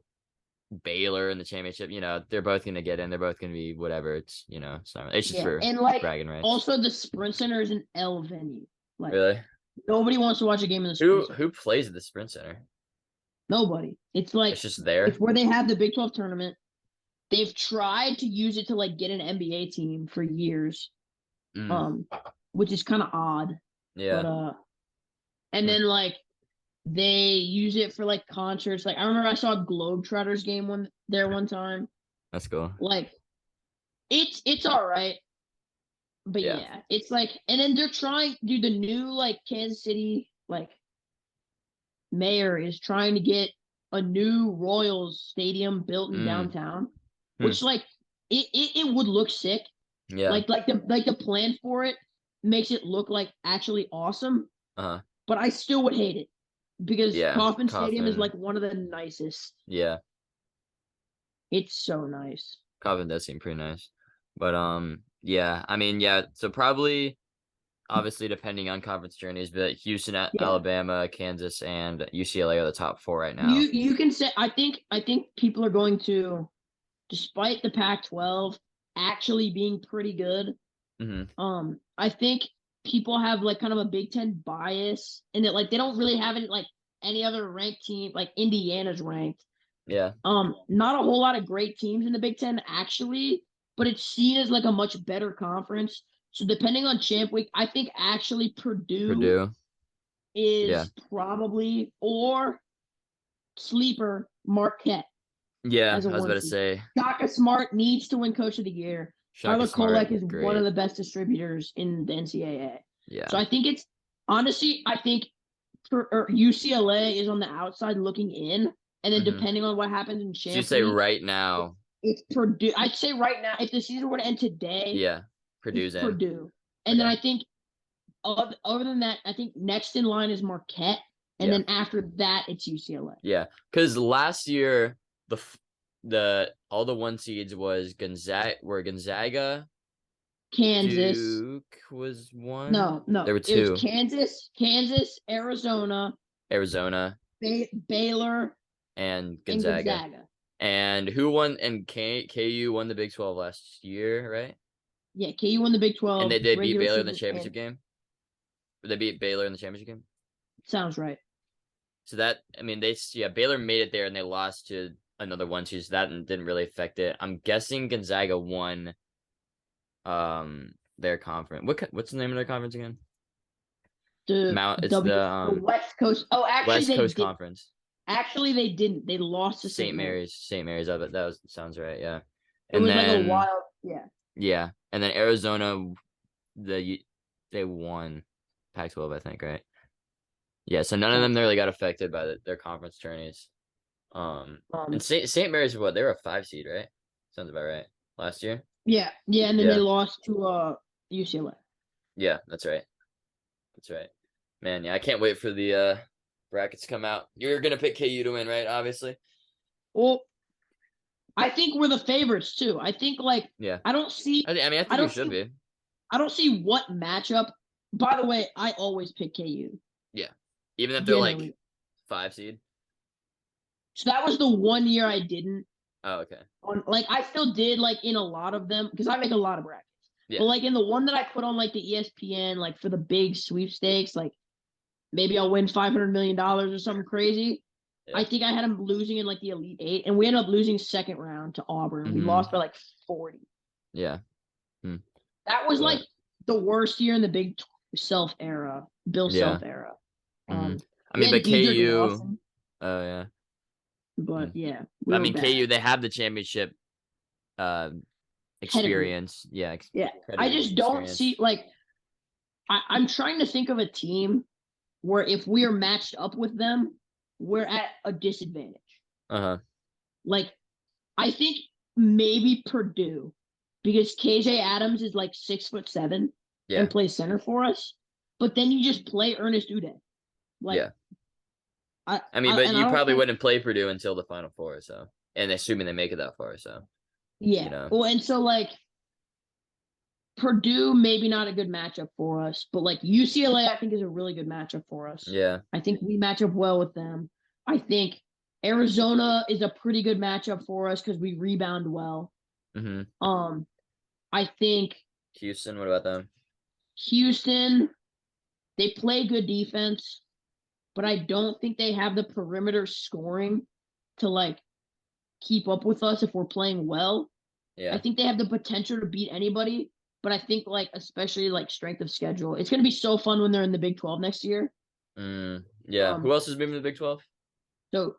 Baylor in the championship, they're both gonna get in. They're both gonna be whatever. It's just yeah, for and like bragging rights. also the Sprint Center is an L venue. Like Really? nobody wants to watch a game in the Sprint Center. Who plays at the Sprint Center? Nobody. It's like It's just there. it's where they have the Big 12 tournament. They've tried to use it to like get an NBA team for years, Mm, which is kind of odd. But yeah. and Mm, then like they use it for like concerts. Like I remember I saw a Globetrotters game one time. that's cool. Like it's all right, but Yeah. yeah, it's like and then they're trying. Dude, the new like Kansas City like mayor is trying to get a new Royals stadium built in Mm, downtown, hmm. which like it would look sick. Yeah. Like the plan for it makes it look like actually awesome, Uh-huh. but I still would hate it because Yeah. Kauffman Stadium is Kaufman. like one of the nicest. Yeah. It's so nice. Kaufman does seem pretty nice. But yeah, I mean, yeah, so probably obviously depending on conference journeys, but Houston, Yeah. Alabama, Kansas, and UCLA are the top four right now. You can say I think people are going to, despite the Pac-12 actually being pretty good, Mm-hmm. I think people have like kind of a Big Ten bias in it. Like they don't really have any other ranked team. Like Indiana's ranked. Yeah. Not a whole lot of great teams in the Big Ten actually, but it's seen as like a much better conference. So depending on champ week, I think actually Purdue Purdue. Yeah. is probably or sleeper Marquette Yeah, as a I was about one to seed. say Shaka Smart needs to win Coach of the Year. Shaka Tyler Smart, Kolek is one of great. the best distributors in the NCAA. Yeah. So I think it's honestly, I think UCLA is on the outside looking in, and then Mm-hmm. depending on what happens in So you champ say week, right now, it's Purdue. I'd say right now, if the season were to end today, yeah, it's Purdue's in. Purdue. And then Okay. I think other than that, I think next in line is Marquette, and Yeah. then after that, it's UCLA. Yeah. Because last year all the 1 seeds was Gonzaga, Kansas. Duke was 1. No. There were It was 2. Kansas, Arizona, Arizona Baylor, and and Gonzaga. Gonzaga. And who won? And KU won the Big 12 last year, right? Yeah, KU won the Big And 12 they beat regular Baylor in the season. championship game. They beat Baylor in the championship game. Sounds right. So that, I mean, Baylor made it there and they lost to another 1 seed. So that didn't really affect it. I'm guessing Gonzaga won their conference. What's the name of their conference again? It's the West Coast. Oh, actually, West they Coast did. Conference. Actually, they didn't. They lost to St. Mary's. St. Mary's of it. Sounds right. Yeah. It was like a wild. Yeah. Yeah, and then Arizona, they won Pac-12, I think, right? Yeah, so none of them really got affected by their conference tourneys. And St. Mary's, what, they were a 5 seed, right? Sounds about right. Last year. Yeah, and then they lost to UCLA. Yeah, that's right. Man, yeah, I can't wait for the brackets to come out. You're gonna pick KU to win, right? Obviously. Well, I think we're the favorites too. I think yeah. I don't see. I think you should be. I don't see what matchup. By the way, I always pick KU. Yeah, even if they're like 5 seed. So that was the 1 year I didn't. Oh, okay. I still did in a lot of them because I make a lot of brackets. Yeah. But in the one that I put on the ESPN for the big sweepstakes, maybe I'll win $500 million or something crazy. Yeah. I think I had them losing in the Elite Eight, and we ended up losing second round to Auburn. We lost by 40. Yeah. That was the worst year in the Big Self era, Bill Self era. I mean, but KU. Oh yeah. But yeah, I mean, KU, they have the championship experience. Yeah. I just don't see I'm trying to think of a team where if we are matched up with them, we're at a disadvantage. I think maybe Purdue, because KJ Adams is 6'7" and plays center for us. But then you just play Ernest Uday. I mean, but you probably wouldn't play Purdue until the Final Four, so, and assuming they make it that far, so. Yeah. Well, and so Purdue maybe not a good matchup for us, but UCLA I think is a really good matchup for us. Yeah. I think we match up well with them. I think Arizona is a pretty good matchup for us because we rebound well. I think Houston. What about them? Houston, they play good defense, but I don't think they have the perimeter scoring to keep up with us if we're playing well. Yeah. I think they have the potential to beat anybody, but I think especially strength of schedule. It's going to be so fun when they're in the Big 12 next year. Yeah. Who else is moving to the Big 12? So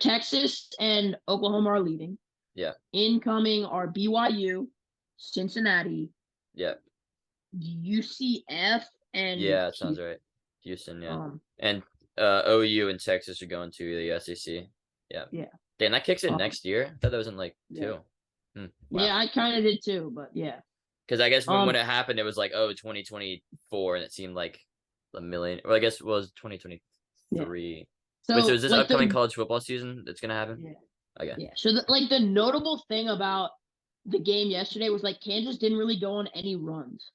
Texas and Oklahoma are leaving. Yeah. Incoming are BYU, Cincinnati. Yeah. UCF and yeah, that sounds right. Houston, yeah. And OU and Texas are going to the SEC. Yeah. Yeah. Damn, that kicks in next year. I thought that was in 2. Wow. Yeah, I kind of did too, but yeah. Because I guess when it happened, it was 2024, and it seemed like a million. Well, I guess it was 2023. Yeah. So, wait, so is this upcoming college football season that's gonna happen? Yeah. Okay. Yeah. So the notable thing about the game yesterday was Kansas didn't really go on any runs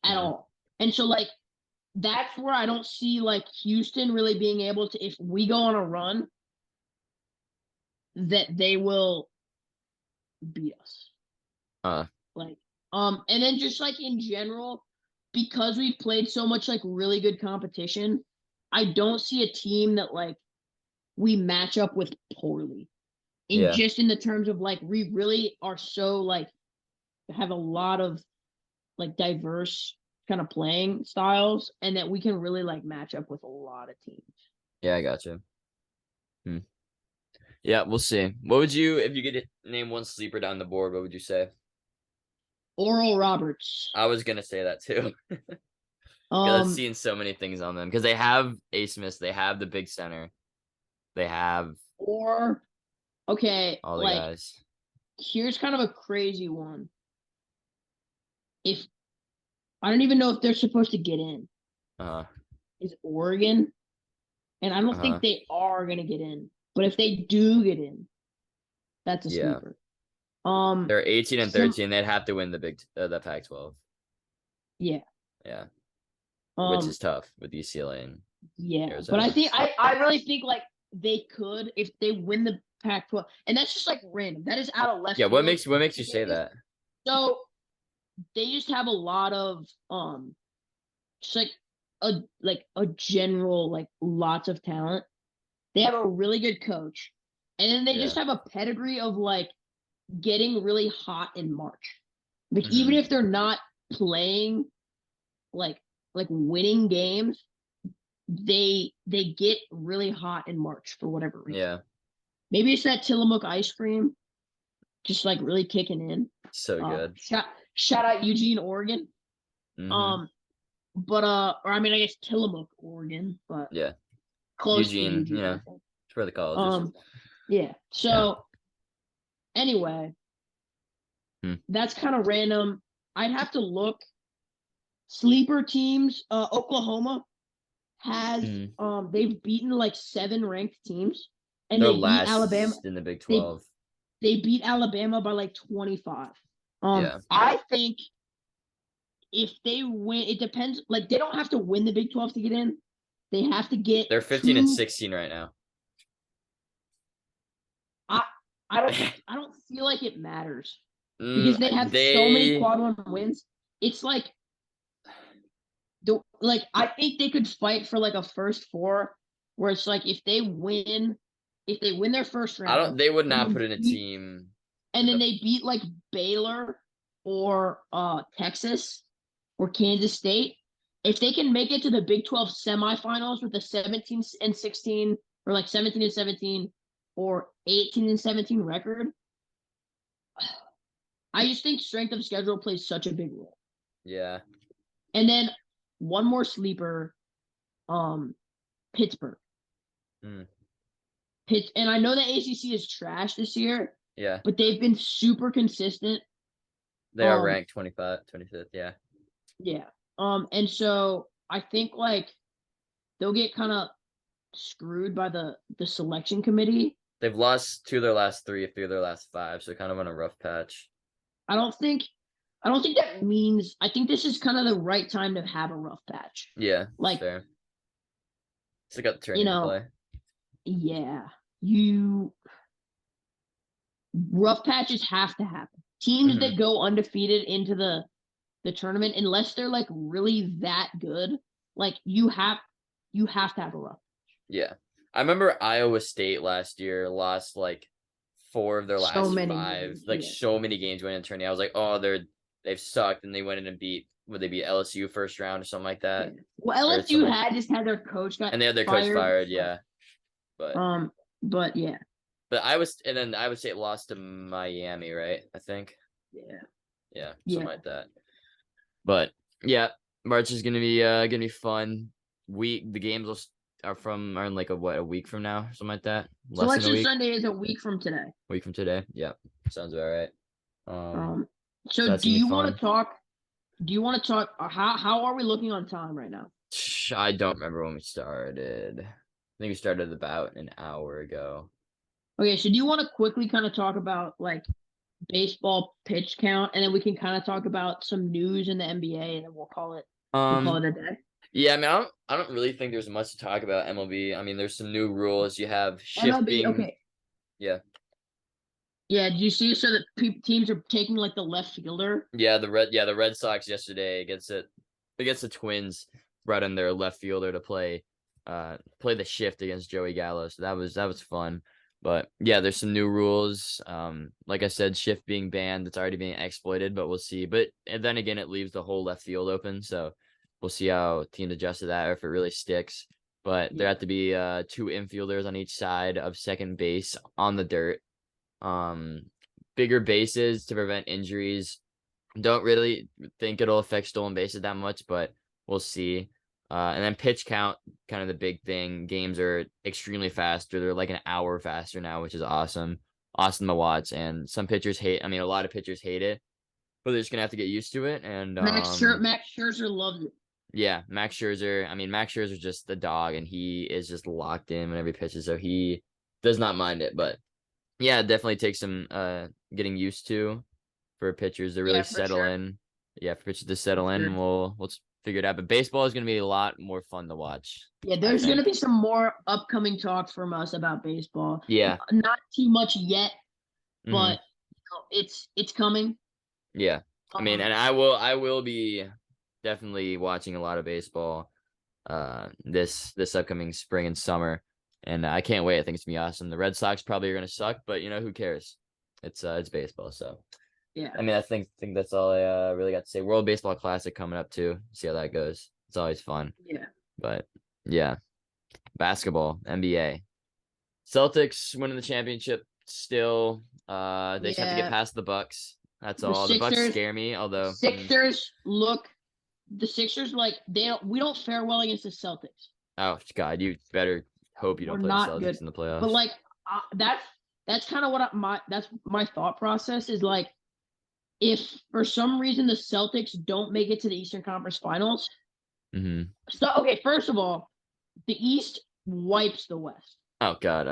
at all, and so that's where I don't see Houston really being able to, if we go on a run, that they will beat us. And then just in general, because we've played so much really good competition, I don't see a team that we match up with poorly. Just in the terms of we really are so have a lot of diverse kind of playing styles, and that we can really match up with a lot of teams. Yeah, I gotcha. Yeah, we'll see. What would you, if you could name one sleeper down the board, what would you say? Oral Roberts. I was gonna say that too. I've seen so many things on them because they have A. Smith, they have the big center, they have all the guys. Here's kind of a crazy one. If I don't even know if they're supposed to get in. Is Oregon, and I don't think they are gonna get in. But if they do get in, That's a Yeah. sleeper. They're 18 and Some 13. They'd have to win the Pac-12. yeah. Yeah, which Um is tough with UCLA and yeah, but I Arizona. think I really think like they could if they win the Pac-12, and that's just like random. That is out of left Yeah, field. what makes you say They just, that? so they just have a lot of just like a general like lots of talent. They have a really good coach, and then they Yeah. just have a pedigree of like getting really hot in March. Like even Hmm. if they're not playing like winning games, they get really hot in March for whatever reason. Yeah. Maybe it's that Tillamook ice cream just like really kicking in. So good. Shout out Eugene, Oregon. Hmm. Um, but or I mean I guess Tillamook, Oregon, but Yeah. close to Eugene, Eugene, I think. it's where the college is. Um, yeah. Yeah. So anyway, Hmm. that's kind of random. I'd have to look. Sleeper teams, Oklahoma has Hmm. they've beaten like 7 ranked teams, and They're they beat Alabama. last in the Big They 12. they beat Alabama by like 25. Yeah. I think if they win, it depends. Like they don't have to win the Big 12 to get in. They have to get They're 15 and two. 16 right now. I I don't feel like it matters because they have so many They quad one wins. It's like I think they could fight for like a first four, where it's like if they win their first I round don't they would and not then put in a beat team and with then a they beat like Baylor or Texas or Kansas State, if they can make it to the Big 12 semifinals with a 17 and 16 or like 17 and 17 or 18 and 17 record, I just think strength of schedule plays such a big role. yeah. And then one more sleeper, Pittsburgh. Hmm. And I know the ACC is trash this year, Yeah. but they've been super consistent. They are Um, ranked 25, 25th. Yeah. yeah. And so I think like they'll get kind of screwed by the selection committee. They've lost 2 of their last 3, 3 of their last 5, so kind of on a rough patch. I don't think I don't think that means I think this is kind of the right time to have a rough patch. Yeah, it's Like, fair. It's got the turn you into know, play. yeah, you rough patches have to happen. Teams Hmm. that go undefeated into the tournament, unless they're like really that good, like you have to have a rough. Yeah. I remember Iowa State last year lost like 4 of their So last many 5, games, like yeah. so many games going into tourney. I was like, oh, they've sucked, and they went in and would they beat LSU first round or something like Yeah. that, Well, or LSU something, had just had their coach got and they had their coach fired, fired. Yeah, but but yeah, then Iowa State lost to Miami, right? I think. yeah, Yeah, yeah. something like that. But yeah, March is gonna be fun. The games are in like a week from now, something like that. Less than a Selection week. Sunday is a week from today. Week from today. Yeah, sounds about right. So So that's gonna be fun. Do you want to talk? How are we looking on time right now? I don't remember when we started. I think we started about an hour ago. Okay, so do you want to quickly kind of talk about like baseball pitch count, and then we can kind of talk about some news in the NBA, and then we'll call it a day. Yeah, I mean, I don't really think there's much to talk about MLB. I mean, there's some new rules. You have MLB, shifting. okay. Yeah, Yeah, do you see so that teams are taking like the left fielder? the Red Sox yesterday against the Twins brought in their left fielder to play the shift against Joey Gallo. So that was fun. But yeah, there's some new rules. Like I said, shift being banned, it's already being exploited, but we'll see. And then again, it leaves the whole left field open, so we'll see how teams adjust to that or if it really sticks. But there Yeah. have to be 2 infielders on each side of second base on the dirt. Bigger bases to prevent injuries. Don't really think it'll affect stolen bases that much, but we'll see. And then pitch count, kind of the big thing. Games are extremely faster. They're like an hour faster now, which is awesome. Awesome to watch. And some pitchers a lot of pitchers hate it, but they're just gonna have to get used to it. And Max Scherzer loves it. yeah, Max Scherzer. I mean, Max Scherzer's just the dog, and he is just locked in whenever he pitches, so he does not mind it. But Yeah, it definitely takes some getting used to for pitchers to really Yeah, for settle sure. in. Yeah, for pitchers to For settle in, sure. and we'll figure it out. But baseball is going to be a lot more fun to watch, Yeah, I there's gonna think. be some more upcoming talks from us about baseball. Yeah. Not too much yet, Hmm. but it's coming. Yeah. I mean, Um, and I will be definitely watching a lot of baseball this upcoming spring and summer. And I can't wait. I think it's gonna be awesome. The Red Sox probably are gonna suck, but who cares? It's baseball, so yeah, I mean, I think that's all I really got to say. World Baseball Classic coming up too. See how that goes. It's always fun. yeah, But yeah, basketball, NBA. Celtics winning the championship still. They just have to get yeah. past the Bucks. That's The all. The Bucks Sixers, scare me, although Sixers look. The Sixers like they don't. We don't fare well against the Celtics. oh God, you better hope you We're don't play the not Celtics good. in the But playoffs. like that's kind of that's my thought process is like if for some reason the Celtics don't make it to the Eastern Conference Finals. Hmm. So okay, first of all, the East wipes the West. Oh God,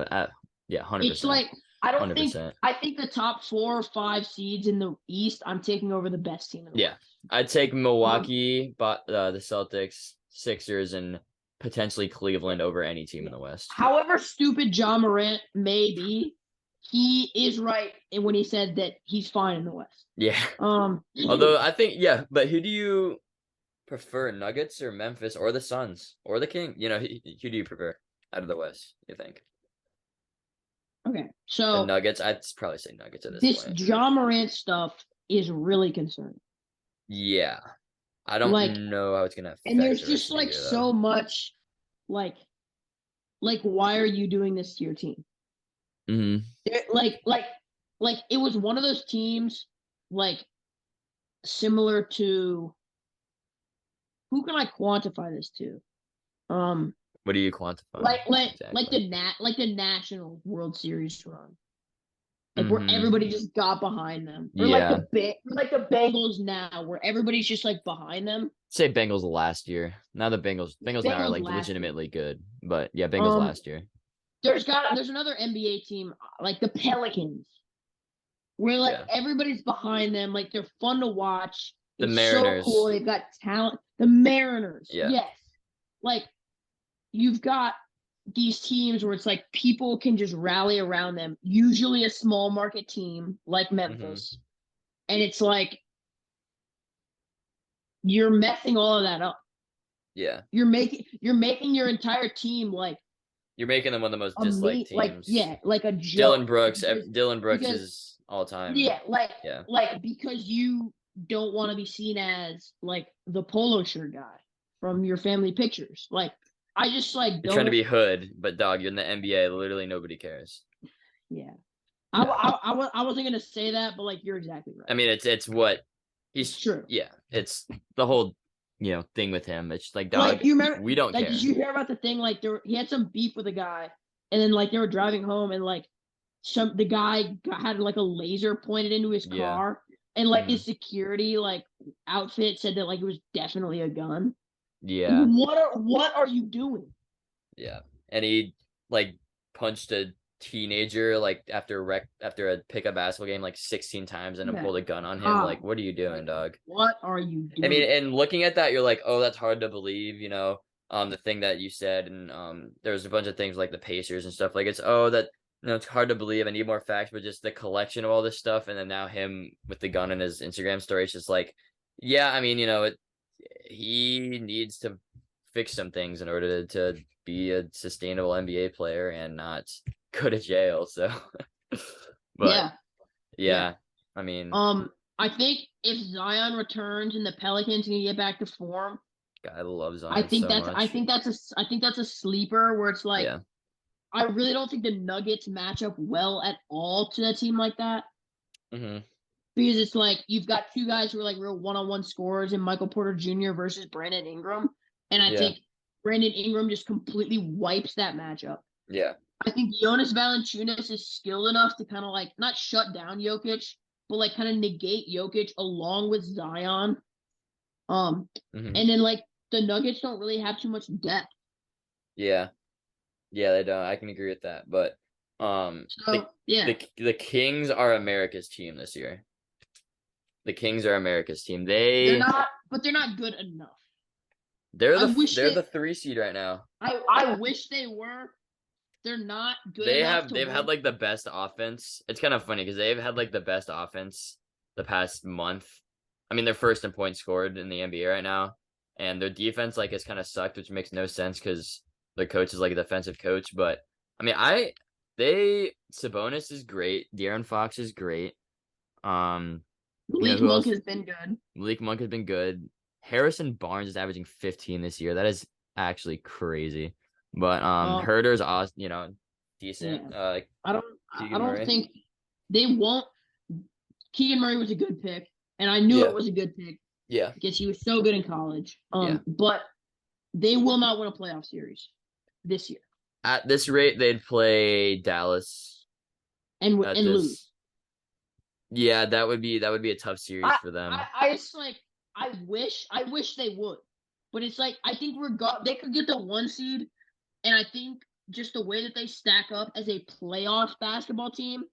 yeah, It's 100%, like I don't hundred think percent. I think the top 4 or 5 seeds in the East, I'm taking over the best team in the Yeah, West. I'd take Um, Milwaukee, but the Celtics, Sixers, and potentially yeah, Cleveland over any team in yeah. the West. However stupid John Morant may be, he is right when he said that he's fine in the West. Yeah. Um, Although I think but who do you prefer, Nuggets or Memphis or the Suns or the King? Who do you prefer out of the West, you think? okay, The so Nuggets, I'd probably say Nuggets at this this point. John Morant stuff is really concerning. Yeah. I Like, don't know how it's gonna and affect there's the rest just of the like year though. so much, like, why are you doing this to your team? Hmm. They're, like it was one of those teams, like similar to who can I quantify this to? Um, What do you quantify like exactly? like the National World Series run, like where Hmm. everybody just got behind them, or Yeah. like the Bengals now, where everybody's just like behind them. Say Bengals last year. Now the Bengals now are Bengals like last year. legitimately good. But yeah, Bengals Um, last year. there's another NBA team like the Pelicans, where like Yeah. everybody's behind them, like they're fun to watch. The It's so cool. Mariners. They've got talent. The Mariners, Yeah. yes, like you've got these teams where it's like people can just rally around them, usually a small market team like Hmm. Memphis. And it's like you're messing all of that up. Yeah. You're making your entire team like You're making them one of the most a disliked meat like teams. yeah, like a joke Dylan Brooks because is all time. yeah, Yeah. because you don't want to be seen as like the polo shirt guy from your family pictures. Like I just like You're trying to don't be hood, but dog, you're in the NBA. Literally nobody cares. yeah. Yeah. I wasn't gonna say that, but like you're exactly right. I mean, it's what It's he's. true. Yeah, it's the whole thing with him. It's like, dog, Like you remember, we don't like did care. you hear about the thing? Like he had some beef with a guy, and then like they were driving home, and like the guy had like a laser pointed into his Yeah. car, and like Hmm. his security like outfit said that like it was definitely a gun. Like, Yeah. what are you doing? Yeah. And he like punched a teenager like after a pickup basketball game like 16 times and then Yeah. pulled a gun on him. Like, How? what are you doing, Like dog? what are you I mean, doing? and looking at that, you're like, oh, that's hard to believe, the thing that you said, and there's a bunch of things like the Pacers and stuff. Like it's that it's hard to believe. I need more facts, but just the collection of all this stuff, and then now him with the gun in his Instagram story, it's just like, yeah, I mean, he needs to fix some things in order to be a sustainable NBA player and not go to jail. So, but Yeah, yeah. yeah, I mean, I think if Zion returns and the Pelicans can get back to form, God, I love Zion so much. I think that's a sleeper where it's like Yeah. I really don't think the Nuggets match up well at all to a team like that Hmm. because it's like you've got two guys who are like real one-on-one scorers in Michael Porter Jr. versus Brandon Ingram, and I Yeah. think Brandon Ingram just completely wipes that matchup. Yeah. I think Jonas Valanciunas is skilled enough to kind of like not shut down Jokic, but like kind of negate Jokic along with Zion. Um, Hmm. and then like the Nuggets don't really have too much depth. Yeah. Yeah, they don't. I can agree with that. But So yeah, The Kings are America's team this year. The Kings are America's team. they're not, but they're not good enough. They're I wish they're they. the 3 seed right now. I wish they were. They're not good enough to They've had win. like the best offense. It's kind of funny because they've had like the best offense the past month. I mean, they're first in points scored in the NBA right now, and their defense like has kind of sucked, which makes no sense because their coach is like a defensive coach. But I mean, Sabonis is great. De'Aaron Fox is great. Malik Who Monk else? has been good. Malik Monk has been good. Harrison Barnes is averaging 15 this year. That is actually crazy. But Herder's awesome, decent. Yeah. I Keegan don't Murray. think they won't. Keegan Murray was a good pick, and I knew Yeah. it was a good pick Yeah. because he was so good in college. Yeah. But they will not win a playoff series this year At this rate, they'd play Dallas and at and lose. this. Yeah, that would be a tough series for them. I just like I wish they would, but it's like I think they could get the 1 seed, and I think just the way that they stack up as a playoff basketball team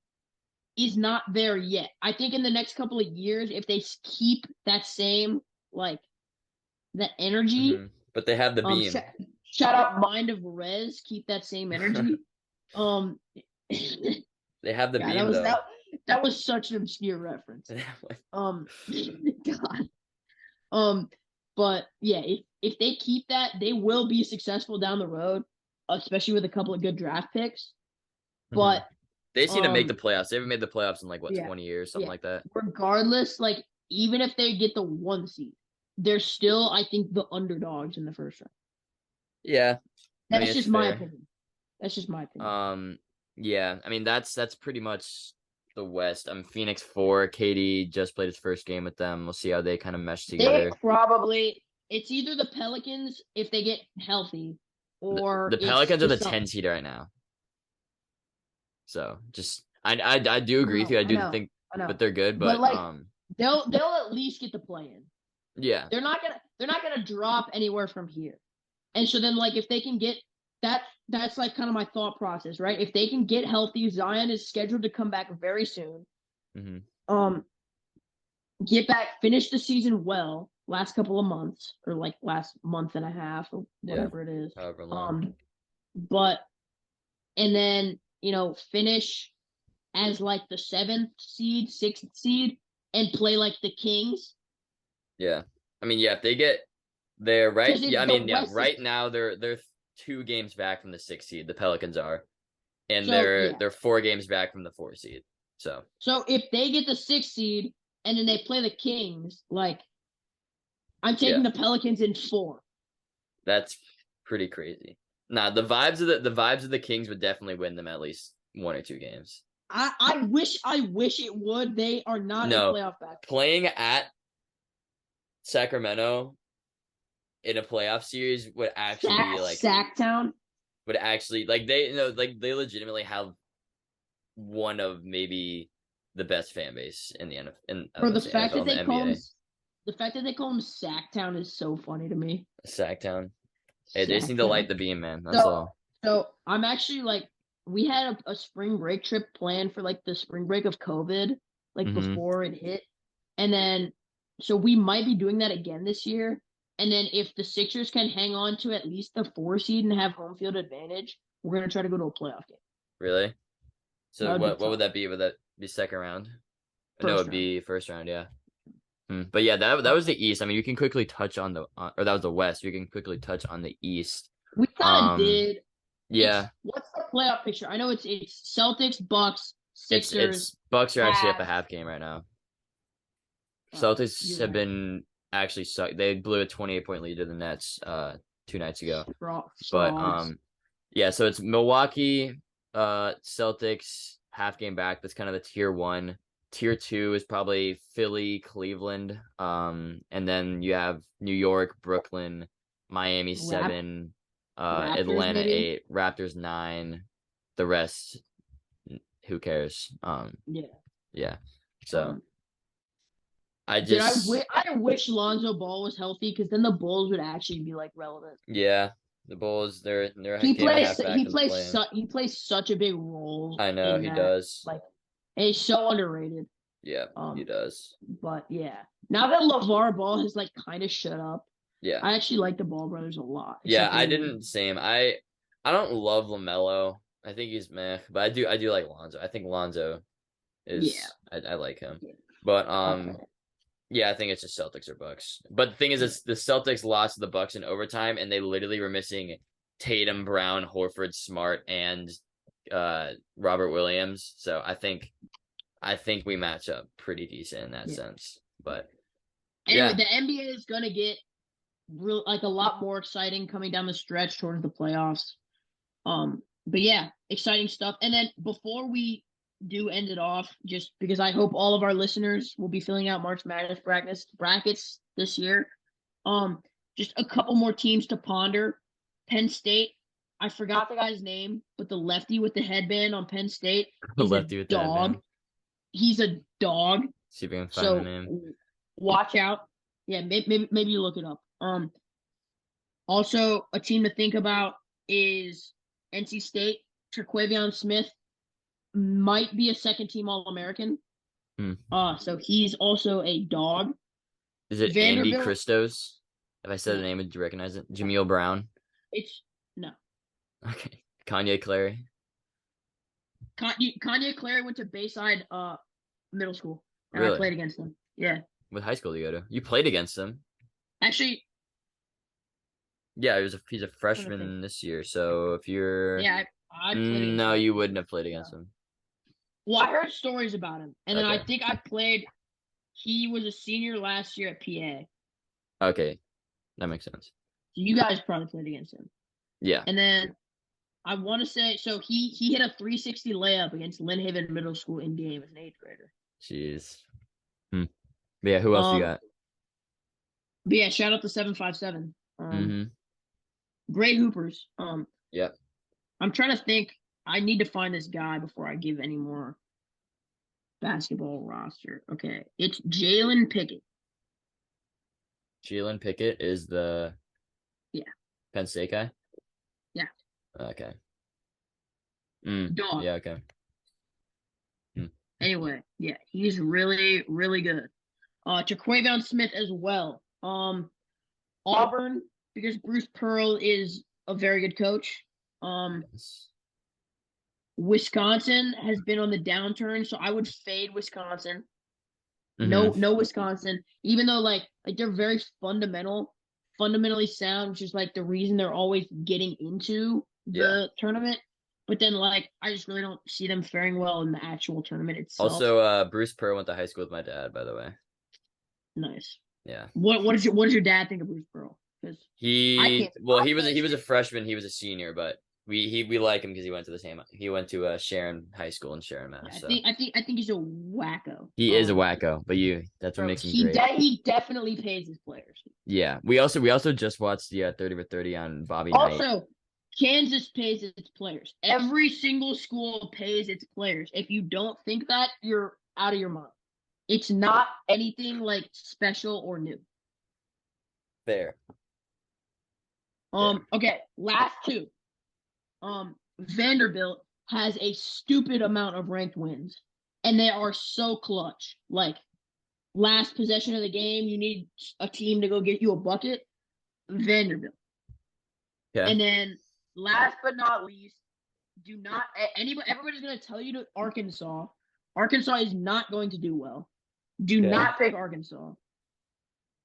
is not there yet. I think in the next couple of years, if they keep that same like that energy, But they have the beam. Shout out Mind of Rez, keep that same energy. They have the beam though. That was such an obscure reference. God. But yeah, if they keep that, they will be successful down the road, especially with a couple of good draft picks. But they seem to make the playoffs. They haven't made the playoffs in like 20 years, something like that. Regardless, like even if they get the 1 seed, they're still, I think, the underdogs in the first round. Yeah. That's just my opinion. That's just my opinion. Yeah. I mean, that's pretty much the West. Phoenix 4. KD just played his first game with them. We'll see how they kind of mesh together. It's either the Pelicans if they get healthy, or the Pelicans are the 10 seed right now. So I do agree with you. I do think that they're good, but like they'll at least get the play in. Yeah. They're not gonna drop anywhere from here. And so then like if they can get that's like kind of my thought process, right? If they can get healthy, Zion is scheduled to come back very soon. Get back, finish the season well, last couple of months, or like last month and a half, or whatever it is. However long. And then, finish as like the 7th seed, 6th seed, and play like the Kings. Yeah. I mean, yeah, if they get there, right? Yeah, I mean, yeah, right now they're 2 games back from the 6th seed, the Pelicans are. And they're 4 games back from the 4th seed. So if they get the 6th seed and then they play the Kings, like I'm taking the Pelicans in 4. That's pretty crazy. Nah, the vibes of the Kings would definitely win them at least 1 or 2 games. I wish it would. They are not a playoff back. Playing at Sacramento in a playoff series would actually be like Sacktown. Would actually they legitimately have one of maybe the best fan base in the NFL. For the fact that they call them, the fact that they call them Sacktown is so funny to me. Sacktown. Hey, they just need to light the beam, man. That's all. So I'm actually like, we had a spring break trip planned for like the spring break of COVID, like before it hit. And then, so we might be doing that again this year. And then if the Sixers can hang on to at least the 4 seed and have home field advantage, we're going to try to go to a playoff game. Really? So what would that be? Would that be second round? No, it would be first round, yeah. But yeah, that was the East. I mean, you can quickly touch on or that was the West. You can quickly touch on the East. We kind of did. Yeah. What's the playoff picture? I know it's Celtics, Bucks, Sixers. It's Bucks are actually up a half game right now. Celtics have been actually sucked. They blew a 28-point lead to the Nets 2 nights ago. But yeah, so it's Milwaukee, Celtics, half game back. That's kind of the tier 1. Tier 2 is probably Philly, Cleveland, and then you have New York, Brooklyn, Miami 7, Atlanta maybe? 8, Raptors 9. The rest, who cares? Yeah. So I wish Lonzo Ball was healthy, because then the Bulls would actually be like relevant. Yeah, The Bulls, they're a He game and a plays half back he in the plays play-in. he plays such a big role I know in he that. does. Like, and he's so underrated. Yeah, he does. But yeah, now that LeVar Ball has like kind of shut up, Yeah, I actually like the Ball brothers a lot. yeah. Except for I Lou didn't. Williams. Same. I don't love LaMelo. I think he's meh, but I do like Lonzo. I think Lonzo Yeah. is I like him. Yeah. But Okay. yeah, I think it's just Celtics or Bucks. But the thing is, Yeah. it's the Celtics lost to the Bucks in overtime, and they literally were missing Tatum, Brown, Horford, Smart, and Robert Williams. So I think we match up pretty decent in that Yeah. sense. But Anyway, yeah, the NBA is gonna get real like a lot more exciting coming down the stretch towards the playoffs. But yeah, exciting stuff. And then before we do end it off, just because I hope all of our listeners will be filling out March Madness brackets this year. Um, just a couple more teams to ponder. Penn State. I forgot the guy's name, but the lefty with the headband on Penn State is a lefty with that dog. man. He's a dog. See if we can find the So name. watch out. Yeah, maybe you look it up. Also a team to think about is NC State. Tre'Quavion Smith might be a second team All-American. Hmm. So he's also a dog. Is it Andy Vanderbilt. Christos? If I said No. the name, would you recognize it? Jameel Brown. It's no. Okay. Kanye Clary. Kanye Clary went to Bayside middle school, and I Really? played against him. Yeah. What high school do you go to? You played against him. Actually, Yeah, he's a think. freshman this year. So if you're yeah, I played against no, him. you wouldn't have played against him. Well, I heard stories about him, and then I Okay. think I played. He was a senior last year at PA. Okay, that makes sense. So you guys probably played against him. Yeah. And then I want to say, so he hit a 360 layup against Lynn Haven Middle School in game as an 8th grader. Jeez. But yeah, who else you got? But yeah, shout out to 757. Great hoopers. Yeah. I'm trying to think. I need to find this guy before I give any more basketball roster. Okay, it's Jalen Pickett. Jalen Pickett is the Penn State guy? Yeah. Okay. Dog. Yeah, okay. Anyway, yeah, he's really, really good. Tre'Quavion Smith as well. Auburn, because Bruce Pearl is a very good coach. Wisconsin has been on the downturn, so I would fade Wisconsin. No Wisconsin, even though like they're very fundamentally sound, which is like the reason they're always getting into the tournament. But then like I just really don't see them faring well in the actual tournament itself. Also, Bruce Pearl went to high school with my dad, by the way. Nice. Yeah. What does your dad think of Bruce Pearl? Because he was a freshman, he was a senior, but we like him because he went to Sharon High School in Sharon, Mass. So. I think he's a wacko. He is a wacko, but that's what makes him great. He definitely pays his players. Yeah, we also just watched the 30 for 30 on Bobby Knight. Also, Kansas pays its players. Every single school pays its players. If you don't think that, you're out of your mind. It's not anything like special or new. Fair. Okay, last two. Vanderbilt has a stupid amount of ranked wins, and they are so clutch. Like, last possession of the game, you need a team to go get you a bucket. Vanderbilt. Yeah. And then, last but not least, everybody's going to tell you to Arkansas. Arkansas is not going to do well. Do not pick Arkansas.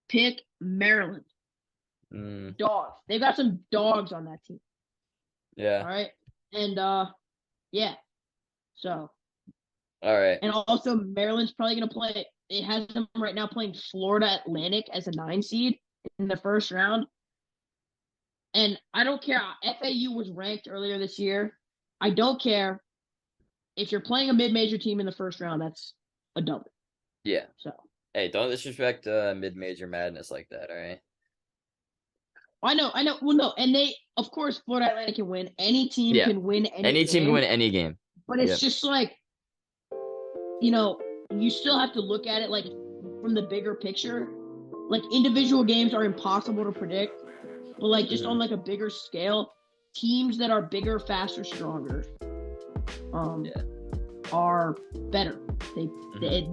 Pick Maryland. Dogs. They've got some dogs on that team. Yeah. All right. And yeah. So. All right. And also Maryland's probably gonna play. It has them right now playing Florida Atlantic as a 9 seed in the first round. And I don't care. FAU was ranked earlier this year. I don't care. If you're playing a mid-major team in the first round, that's a double. Yeah. So. Hey, don't disrespect mid-major madness like that, all right? I know. Well, no, and of course, Florida Atlantic can win. Any team can win any team can win any game. But it's just like, you still have to look at it like from the bigger picture. Like individual games are impossible to predict. But like just on like a bigger scale, teams that are bigger, faster, stronger, are better. They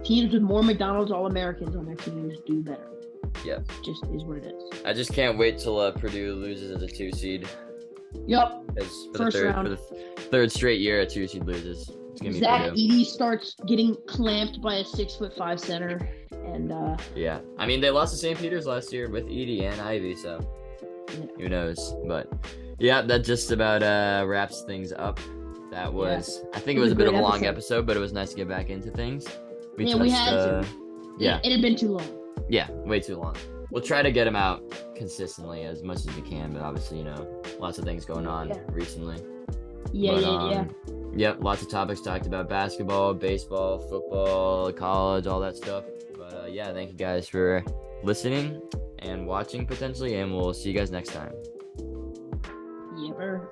teams with more McDonald's All-Americans on their teams do better. Yeah. Just is what it is. I just can't wait till Purdue loses as a 2 seed. Yep. For the third straight year a 2 seed loses. It's gonna be Zach Purdue. Edey starts getting clamped by a 6'5" center, and yeah. I mean, they lost to St. Peter's last year with Edey and Ivy, so who knows? But yeah, that just about wraps things up. That was, I think it was a bit of a long episode, but it was nice to get back into things. We had to. Yeah. It had been too long. Yeah, way too long. We'll try to get them out consistently as much as we can, but obviously, lots of things going on recently. Yeah. Yep, lots of topics talked about: basketball, baseball, football, college, all that stuff. But yeah, thank you guys for listening and watching potentially, and we'll see you guys next time. Yepper.